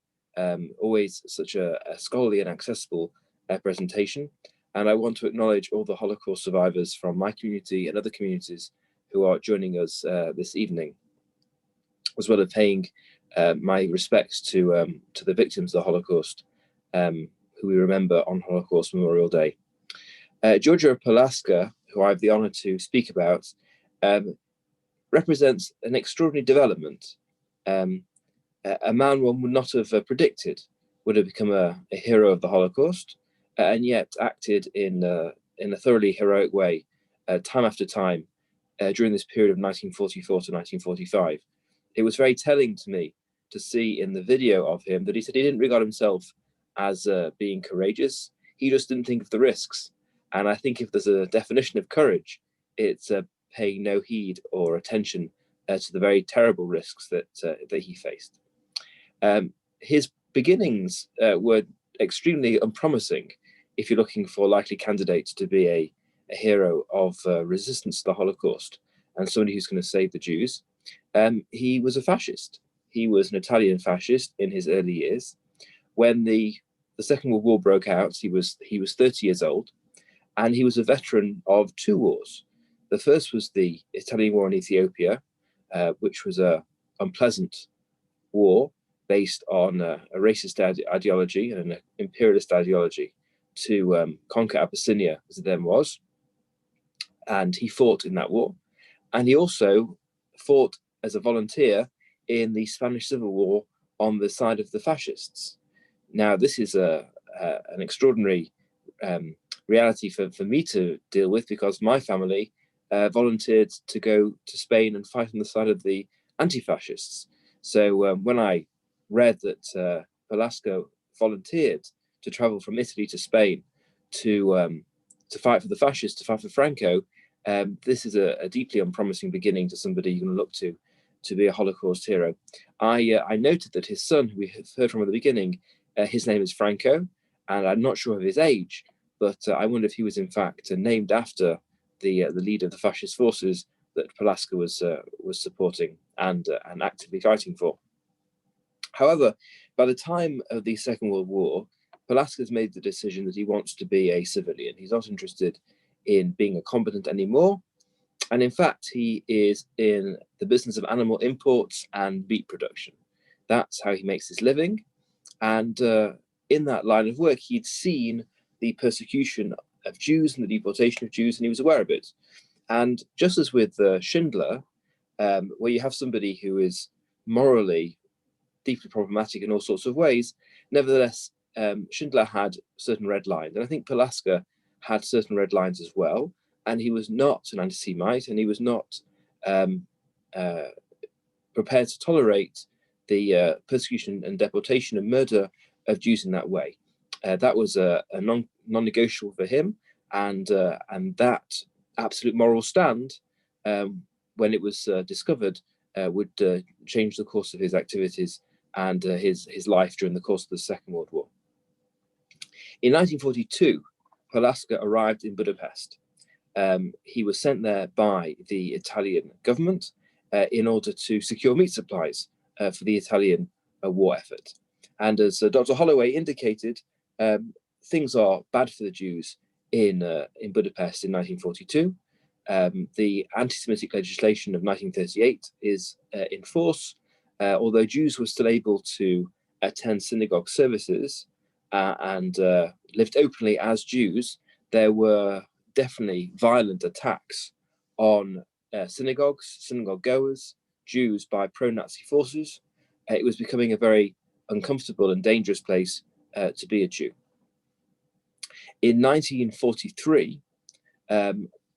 always such a scholarly and accessible presentation. And I want to acknowledge all the Holocaust survivors from my community and other communities who are joining us this evening, as well as paying my respects to the victims of the Holocaust, who we remember on Holocaust Memorial Day. Giorgio Perlasca, who I have the honor to speak about, represents an extraordinary development. A man one would not have predicted would have become a hero of the Holocaust, and yet acted in a thoroughly heroic way, time after time, during this period of 1944 to 1945. It was very telling to me to see in the video of him that he said he didn't regard himself as being courageous. He just didn't think of the risks. And I think if there's a definition of courage, it's paying no heed or attention to the very terrible risks that he faced. His beginnings were extremely unpromising if you're looking for likely candidates to be a hero of resistance to the Holocaust and somebody who's going to save the Jews. He was a fascist. He was an Italian fascist in his early years. When the Second World War broke out, he was 30 years old, and he was a veteran of 2 wars. The first was the Italian War in Ethiopia, which was an unpleasant war based on a racist ideology and an imperialist ideology to conquer Abyssinia, as it then was. And he fought in that war. And he also fought as a volunteer in the Spanish Civil War on the side of the fascists. Now, this is an extraordinary reality for me to deal with, because my family volunteered to go to Spain and fight on the side of the anti-fascists. So when I read that Perlasca volunteered to travel from Italy to Spain to fight for the fascists, to fight for Franco, this is a deeply unpromising beginning to somebody you can look to be a Holocaust hero. I noted that his son, who we have heard from at the beginning, his name is Franco, and I'm not sure of his age, but I wonder if he was in fact named after the leader of the fascist forces that Perlasca was supporting and actively fighting for. However, by the time of the Second World War, Perlasca has made the decision that he wants to be a civilian. He's not interested in being a combatant anymore. And in fact, he is in the business of animal imports and meat production. That's how he makes his living. And in that line of work, he'd seen the persecution of Jews and the deportation of Jews, and he was aware of it. And just as with Schindler, where you have somebody who is morally deeply problematic in all sorts of ways, nevertheless, Schindler had certain red lines. And I think Perlasca had certain red lines as well. And he was not an anti-Semite, and he was not prepared to tolerate the persecution and deportation and murder of Jews in that way. That was a non-negotiable for him, and that absolute moral stand, when it was discovered, would change the course of his activities and his life during the course of the Second World War. In 1942, Perlasca arrived in Budapest. He was sent there by the Italian government in order to secure meat supplies for the Italian war effort. And as Dr. Holloway indicated, things are bad for the Jews in Budapest in 1942. The anti-Semitic legislation of 1938 is in force. Although Jews were still able to attend synagogue services and lived openly as Jews, there were definitely violent attacks on synagogues, synagogue goers, Jews by pro-Nazi forces. It was becoming a very uncomfortable and dangerous place to be a Jew. In 1943,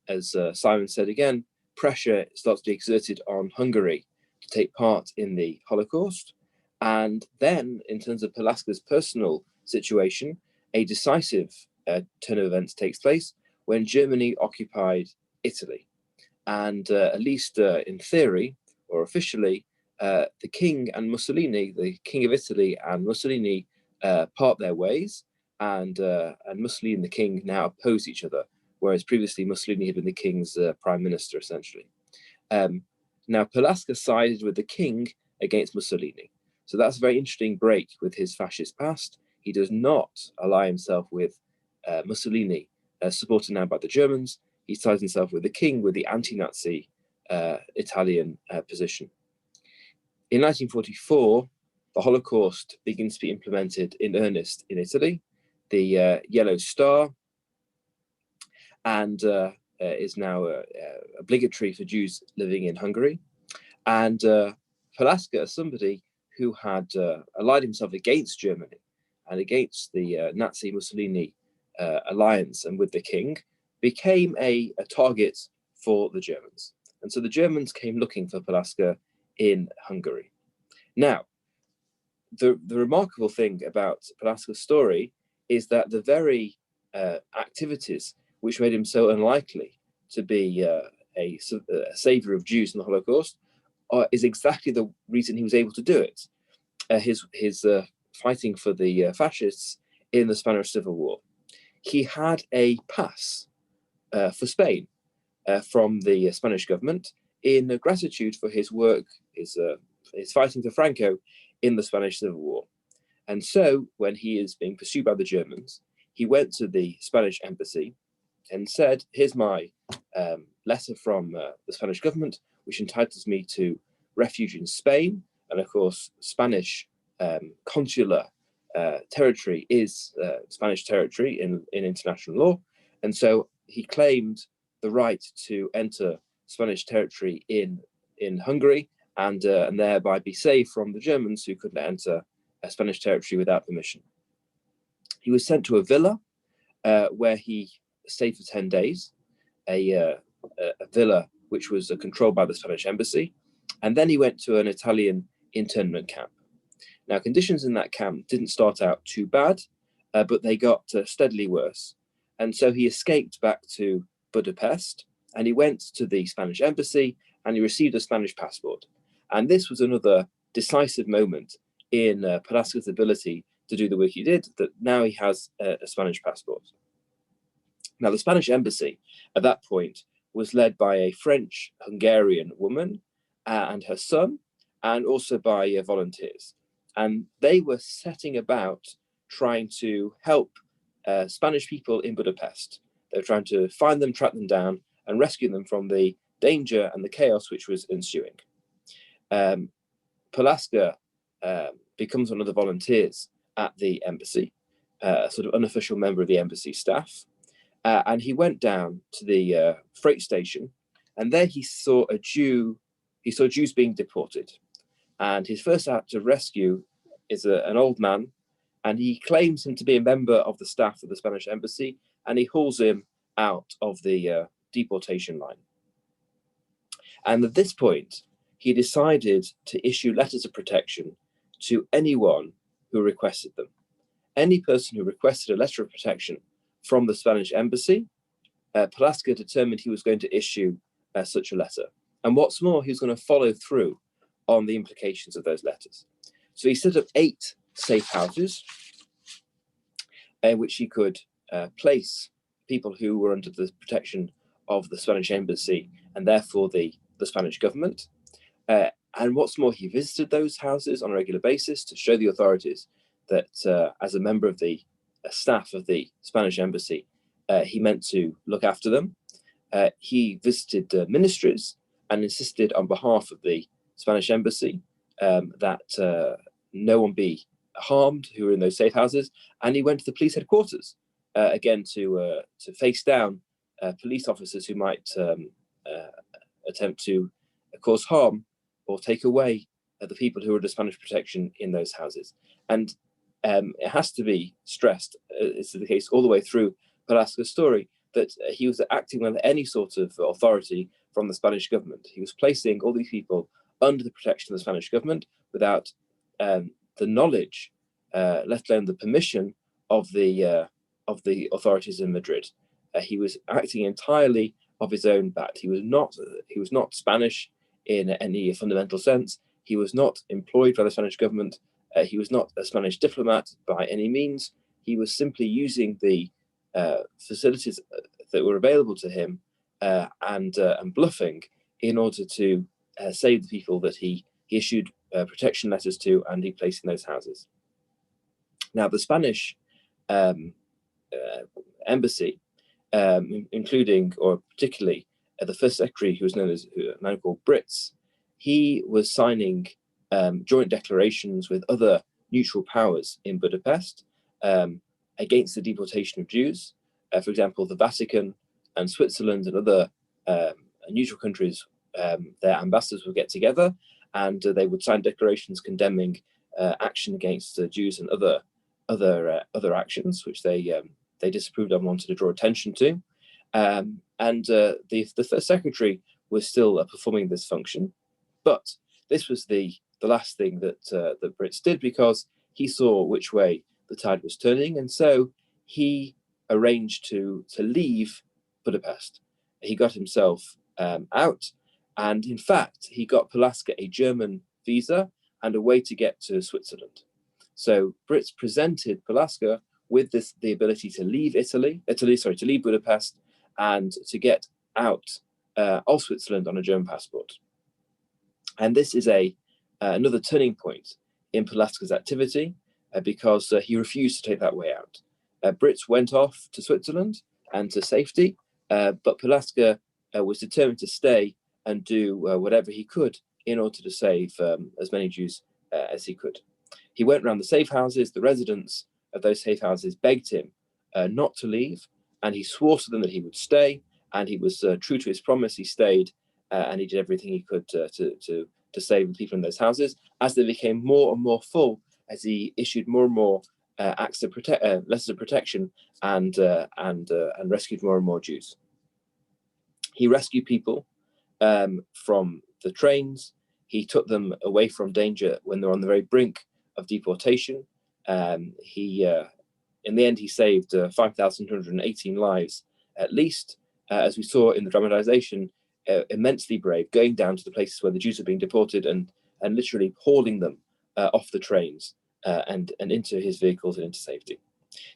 as Simon said again, pressure starts to be exerted on Hungary to take part in the Holocaust. And then, in terms of Perlasca's personal situation, a decisive turn of events takes place when Germany occupied Italy. And at least in theory, or officially, the king and Mussolini, the king of Italy and Mussolini, part their ways, and Mussolini and the king now oppose each other, whereas previously Mussolini had been the king's prime minister, essentially. Now, Perlasca sided with the king against Mussolini. So that's a very interesting break with his fascist past. He does not ally himself with Mussolini, supported now by the Germans. He sides himself with the king, with the anti-Nazi Italian position. In 1944, the Holocaust begins to be implemented in earnest in Italy. The Yellow Star and is now obligatory for Jews living in Hungary. And Perlasca, as somebody who had allied himself against Germany and against the Nazi Mussolini alliance and with the king, became a target for the Germans. And so the Germans came looking for Perlasca in Hungary. Now, the remarkable thing about Perlasca's story is that the very activities which made him so unlikely to be a savior of Jews in the Holocaust is exactly the reason he was able to do it. His fighting for the fascists in the Spanish Civil War. He had a pass for Spain from the Spanish government in gratitude for his work, his fighting for Franco in the Spanish Civil War. And so when he is being pursued by the Germans, he went to the Spanish embassy and said, here's my letter from the Spanish government, which entitles me to refuge in Spain. And of course, Spanish consular territory is Spanish territory in international law. And so he claimed the right to enter Spanish territory in Hungary and thereby be safe from the Germans who couldn't enter Spanish territory without permission. He was sent to a villa where he stayed for 10 days, a villa which was controlled by the Spanish embassy. And then he went to an Italian internment camp. Now, conditions in that camp didn't start out too bad, but they got steadily worse. And so he escaped back to Budapest and he went to the Spanish embassy and he received a Spanish passport. And this was another decisive moment in Perlasca's ability to do the work he did, that now he has a Spanish passport. Now, the Spanish embassy at that point was led by a French-Hungarian woman and her son, and also by volunteers. And they were setting about trying to help Spanish people in Budapest. They were trying to find them, track them down, and rescue them from the danger and the chaos which was ensuing. Perlasca becomes one of the volunteers at the embassy, a sort of unofficial member of the embassy staff. And he went down to the freight station, and there he saw Jews being deported. And his first act of rescue is an old man, and he claims him to be a member of the staff of the Spanish embassy, and he hauls him out of the deportation line. And at this point, he decided to issue letters of protection to anyone who requested them. Any person who requested a letter of protection from the Spanish embassy, Perlasca determined he was going to issue such a letter. And what's more, he was going to follow through on the implications of those letters. So he set up 8 safe houses in which he could place people who were under the protection of the Spanish embassy and therefore the Spanish government. And what's more, he visited those houses on a regular basis to show the authorities that as a member of the staff of the Spanish embassy, he meant to look after them. He visited ministries and insisted on behalf of the Spanish embassy that no one be harmed who were in those safe houses. And he went to the police headquarters again to face down police officers who might attempt to cause harm or take away the people who are under Spanish protection in those houses. And it has to be stressed, it's the case all the way through Perlasca's story, that he was acting with any sort of authority from the Spanish government. He was placing all these people under the protection of the Spanish government without the knowledge, let alone the permission of the authorities in Madrid. He was acting entirely of his own bat. He was not Spanish in any fundamental sense. He was not employed by the Spanish government. He was not a Spanish diplomat by any means. He was simply using the facilities that were available to him and bluffing in order to save the people that he issued protection letters to and he placed in those houses. Now, the Spanish embassy, including or particularly the first secretary, who was known as a man called Brits, he was signing joint declarations with other neutral powers in Budapest against the deportation of Jews. For example, the Vatican and Switzerland and other neutral countries, their ambassadors would get together and they would sign declarations condemning action against Jews and other actions which they disapproved of and wanted to draw attention to. The first secretary was still performing this function, but this was the last thing that the Brits did, because he saw which way the tide was turning, and so he arranged to leave Budapest. He got himself out, and in fact, he got Perlasca a German visa and a way to get to Switzerland. So Brits presented Perlasca with the ability to leave to leave Budapest and to get out of Switzerland on a German passport. And this is another turning point in Perlasca's activity because he refused to take that way out. Brits went off to Switzerland and to safety, but Perlasca was determined to stay and do whatever he could in order to save as many Jews as he could. He went around the safe houses. The residents of those safe houses begged him not to leave, and he swore to them that he would stay, and he was true to his promise. He stayed and he did everything he could to save the people in those houses. As they became more and more full, as he issued more and more letters of protection and rescued more and more Jews. He rescued people from the trains. He took them away from danger when they were on the very brink of deportation. In the end, he saved 5,218 lives at least, as we saw in the dramatization, immensely brave, going down to the places where the Jews were being deported and literally hauling them off the trains and into his vehicles and into safety.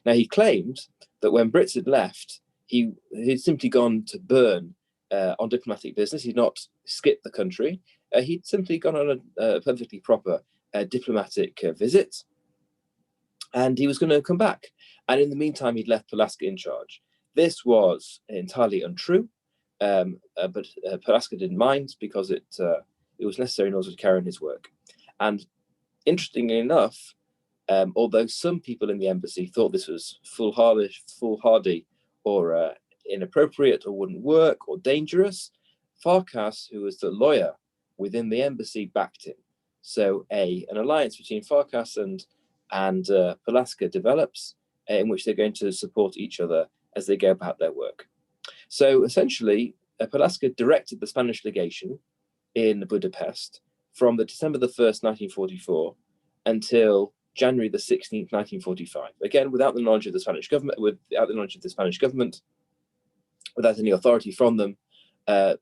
Now, he claimed that when Brits had left, he'd simply gone to Bern on diplomatic business. He'd not skipped the country. He'd simply gone on a perfectly proper diplomatic visit, and he was going to come back. And in the meantime, he'd left Perlasca in charge. This was entirely untrue, but Perlasca didn't mind because it was necessary in order to carry on his work. And interestingly enough, although some people in the embassy thought this was foolhardy or inappropriate or wouldn't work or dangerous, Farkas, who was the lawyer within the embassy, backed him. So an alliance between Farkas and Perlasca develops, in which they're going to support each other as they go about their work. So essentially, Perlasca directed the Spanish legation in Budapest from the December the 1st, 1944, until January the 16th, 1945. Again, without the knowledge of the Spanish government, without any authority from them,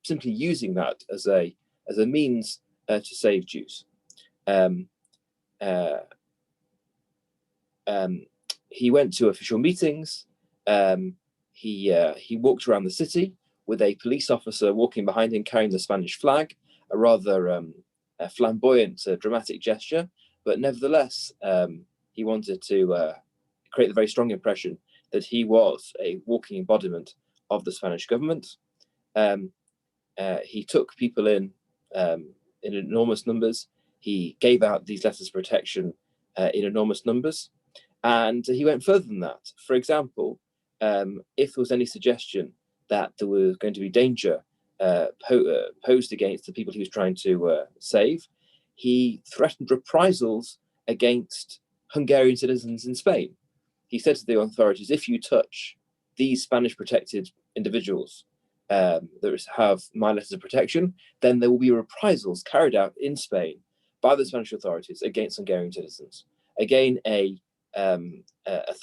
simply using that as a means to save Jews. he went to official meetings. He walked around the city with a police officer walking behind him carrying the Spanish flag, a rather a flamboyant, dramatic gesture. But nevertheless, he wanted to create the very strong impression that he was a walking embodiment of the Spanish government. He took people in enormous numbers. He gave out these letters of protection in enormous numbers. And he went further than that. For example, if there was any suggestion that there was going to be danger posed against the people he was trying to save, he threatened reprisals against Hungarian citizens in Spain. He said to the authorities, if you touch these Spanish protected individuals that have my letters of protection, then there will be reprisals carried out in Spain by the Spanish authorities against Hungarian citizens. Again, a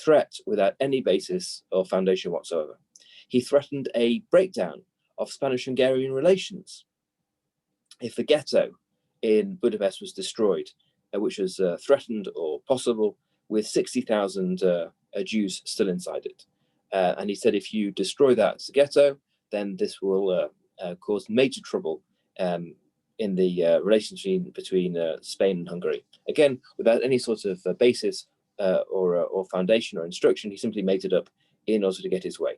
threat without any basis or foundation whatsoever. He threatened a breakdown of Spanish-Hungarian relations if the ghetto in Budapest was destroyed, which was threatened or possible, with 60,000 Jews still inside it. And he said, if you destroy that ghetto, then this will cause major trouble in the relations between Spain and Hungary. Again, without any sort of basis or foundation or instruction, he simply made it up in order to get his way.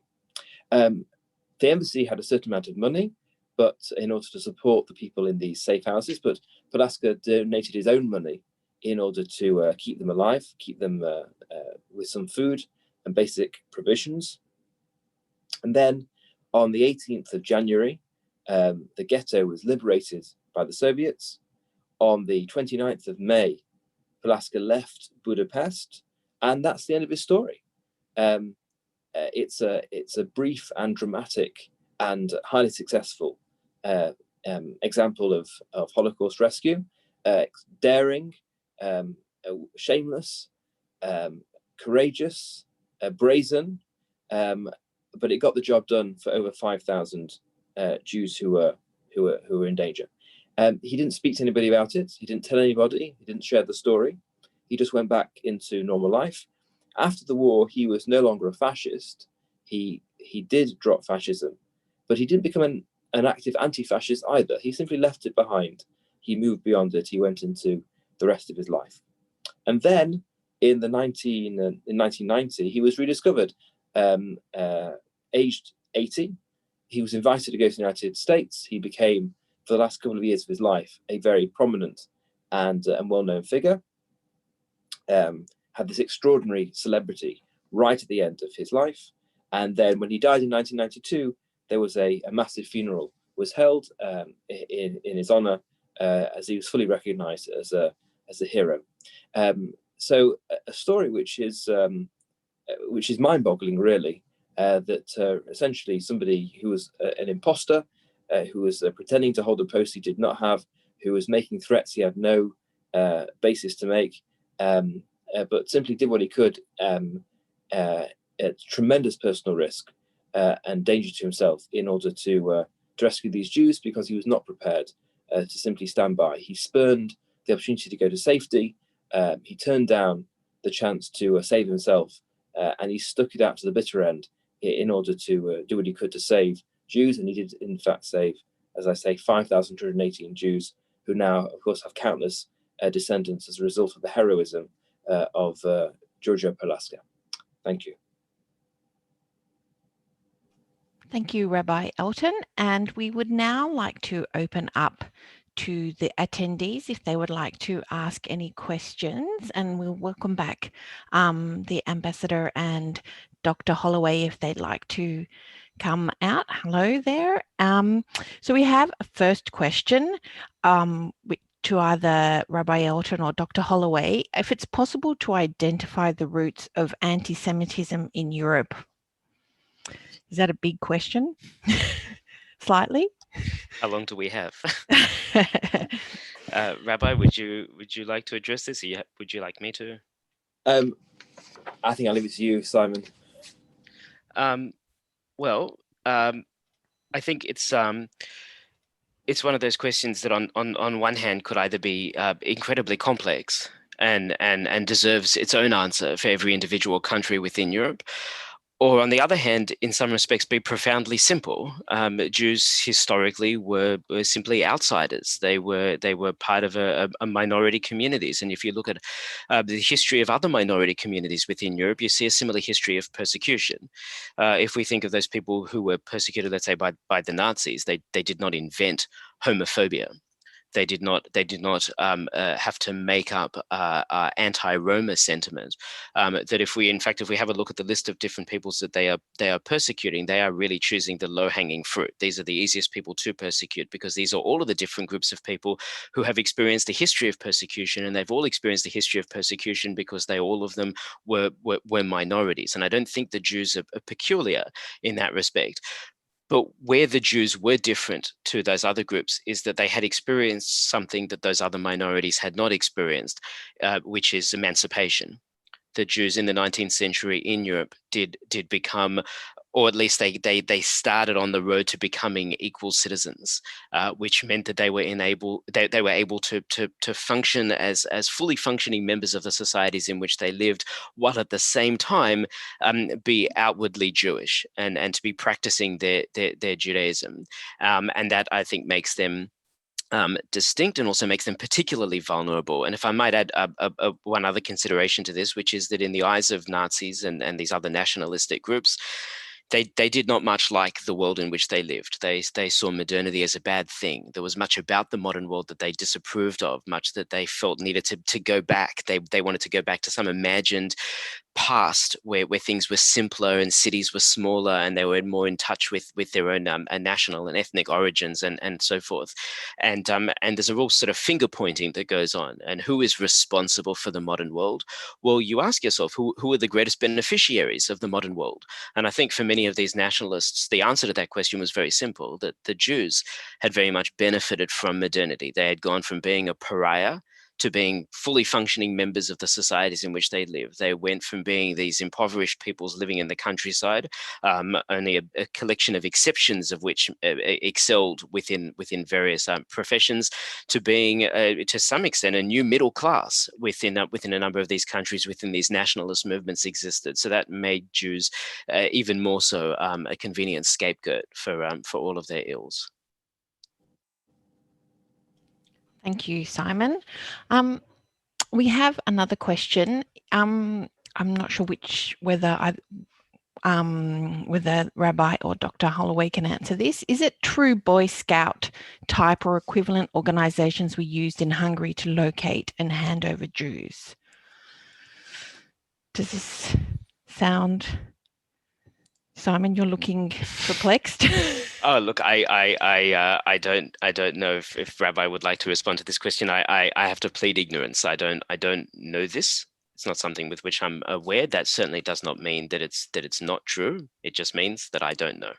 The embassy had a certain amount of money, but in order to support the people in these safe houses, but Perlasca donated his own money in order to keep them alive, keep them with some food and basic provisions. And then on the 18th of January, the ghetto was liberated by the Soviets. On the 29th of May, Perlasca left Budapest, and that's the end of his story. It's a brief and dramatic and highly successful example of Holocaust rescue, daring, shameless, courageous, brazen, but it got the job done for over 5,000 Jews who were in danger. He didn't speak to anybody about it. He didn't tell anybody. He didn't share the story. He just went back into normal life. After the war, he was no longer a fascist. He did drop fascism, but he didn't become an active anti-fascist either. He simply left it behind. He moved beyond it. He went into the rest of his life. And then in 1990, he was rediscovered, aged 80. He was invited to go to the United States. He became, for the last couple of years of his life, a very prominent and well-known figure. Had this extraordinary celebrity right at the end of his life. And then when he died in 1992, there was a massive funeral was held in his honor, as he was fully recognized as a hero. So a story which is mind-boggling, really, that essentially somebody who was an imposter, who was pretending to hold a post he did not have, who was making threats he had no basis to make, but simply did what he could at tremendous personal risk and danger to himself in order to rescue these Jews, because he was not prepared to simply stand by. He spurned the opportunity to go to safety. He turned down the chance to save himself, and he stuck it out to the bitter end in order to do what he could to save Jews. And he did, in fact, save, as I say, 5,218 Jews, who now, of course, have countless descendants as a result of the heroism of Giorgio Perlasca. Thank you. Thank you, Rabbi Elton. And we would now like to open up to the attendees if they would like to ask any questions, and we'll welcome back the ambassador and Dr. Holloway if they'd like to come out. Hello there. So we have a first question to either Rabbi Elton or Dr. Holloway, if it's possible to identify the roots of anti-Semitism in Europe. Is that a big question? Slightly. How long do we have? Rabbi, would you like to address this? Or would you like me to? I think I'll leave it to you, Simon. Well, I think it's one of those questions that on one hand could either be incredibly complex and deserves its own answer for every individual country within Europe. Or on the other hand, in some respects, be profoundly simple. Jews historically were simply outsiders. They were part of a minority communities. And if you look at the history of other minority communities within Europe, you see a similar history of persecution. If we think of those people who were persecuted, let's say by the Nazis, they did not invent homophobia. They did not have to make up anti-Roma sentiment. That if we have a look at the list of different peoples that they are persecuting, they are really choosing the low-hanging fruit. These are the easiest people to persecute because these are all of the different groups of people who have experienced a history of persecution, and they've all experienced a history of persecution because all of them were minorities. And I don't think the Jews are peculiar in that respect. But where the Jews were different to those other groups is that they had experienced something that those other minorities had not experienced, which is emancipation. The Jews in the 19th century in Europe did become, or at least they started on the road to becoming equal citizens, which meant that they were able to function as fully functioning members of the societies in which they lived, while at the same time be outwardly Jewish and to be practicing their Judaism, and that I think makes them distinct and also makes them particularly vulnerable. And if I might add one other consideration to this, which is that in the eyes of Nazis and these other nationalistic groups, they did not much like the world in which they lived. They saw modernity as a bad thing. There was much about the modern world that they disapproved of, much that they felt needed to go back. They wanted to go back to some imagined past where things were simpler and cities were smaller and they were more in touch with their own national and ethnic origins and so forth. And there's a real sort of finger pointing that goes on. And who is responsible for the modern world? Well, you ask yourself, who are the greatest beneficiaries of the modern world? And I think for many of these nationalists, the answer to that question was very simple, that the Jews had very much benefited from modernity. They had gone from being a pariah to being fully functioning members of the societies in which they live. They went from being these impoverished peoples living in the countryside, only a collection of exceptions of which excelled within various professions, to being, to some extent, a new middle class within a number of these countries, within these nationalist movements existed. So that made Jews even more so a convenient scapegoat for all of their ills. Thank you, Simon. We have another question. I'm not sure whether Rabbi or Dr. Holloway can answer this. Is it true Boy Scout type or equivalent organizations were used in Hungary to locate and hand over Jews? Does this sound... Simon, you're looking perplexed. Oh, look, I don't know if Rabbi would like to respond to this question. I have to plead ignorance. I don't know this. It's not something with which I'm aware. That certainly does not mean that it's not true. It just means that I don't know.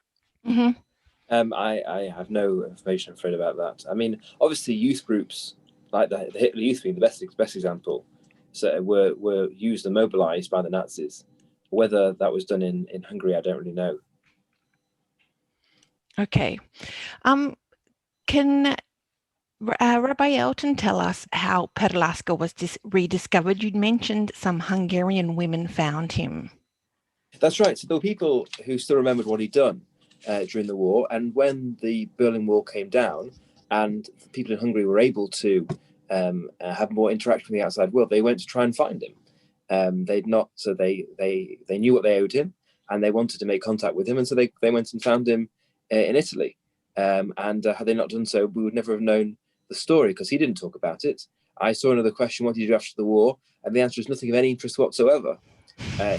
Mm-hmm. I have no information, I'm afraid, about that. I mean, obviously, youth groups like the Hitler Youth being the best example, so were used and mobilized by the Nazis. Whether that was done in Hungary, I don't really know. Okay. Can Rabbi Elton tell us how Perlasca was rediscovered? You mentioned some Hungarian women found him. That's right. So there were people who still remembered what he'd done during the war. And when the Berlin Wall came down and people in Hungary were able to have more interaction with the outside world, they went to try and find him. They knew what they owed him and they wanted to make contact with him. And so they went and found him in Italy. And had they not done so, we would never have known the story because he didn't talk about it. I saw another question, what did you do after the war? And the answer is nothing of any interest whatsoever.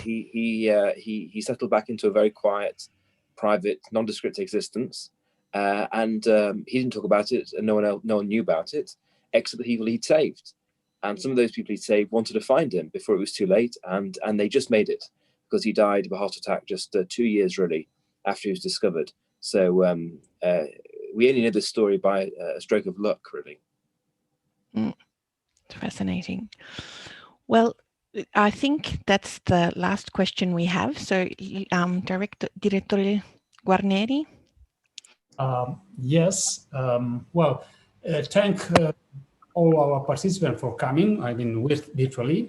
He settled back into a very quiet, private, nondescript existence. And he didn't talk about it and no one knew about it, except the people he'd saved. And some of those people he'd saved wanted to find him before it was too late. And they just made it because he died of a heart attack just 2 years really after he was discovered. So we only know this story by a stroke of luck, really. It's fascinating. Well, I think that's the last question we have. So, Direttore Guarneri? Yes. Thank all our participants for coming, I mean, virtually.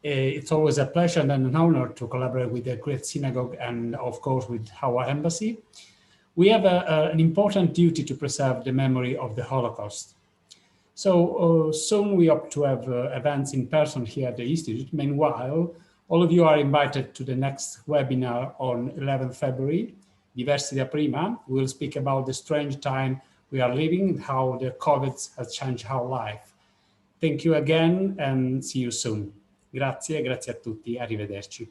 It's always a pleasure and an honor to collaborate with the Great Synagogue and, of course, with our embassy. We have an important duty to preserve the memory of the Holocaust. So soon we hope to have events in person here at the Institute. Meanwhile, all of you are invited to the next webinar on 11th February, Diversità Prima. We'll speak about the strange time we are living and how the COVID has changed our life. Thank you again and see you soon. Grazie a tutti, arrivederci.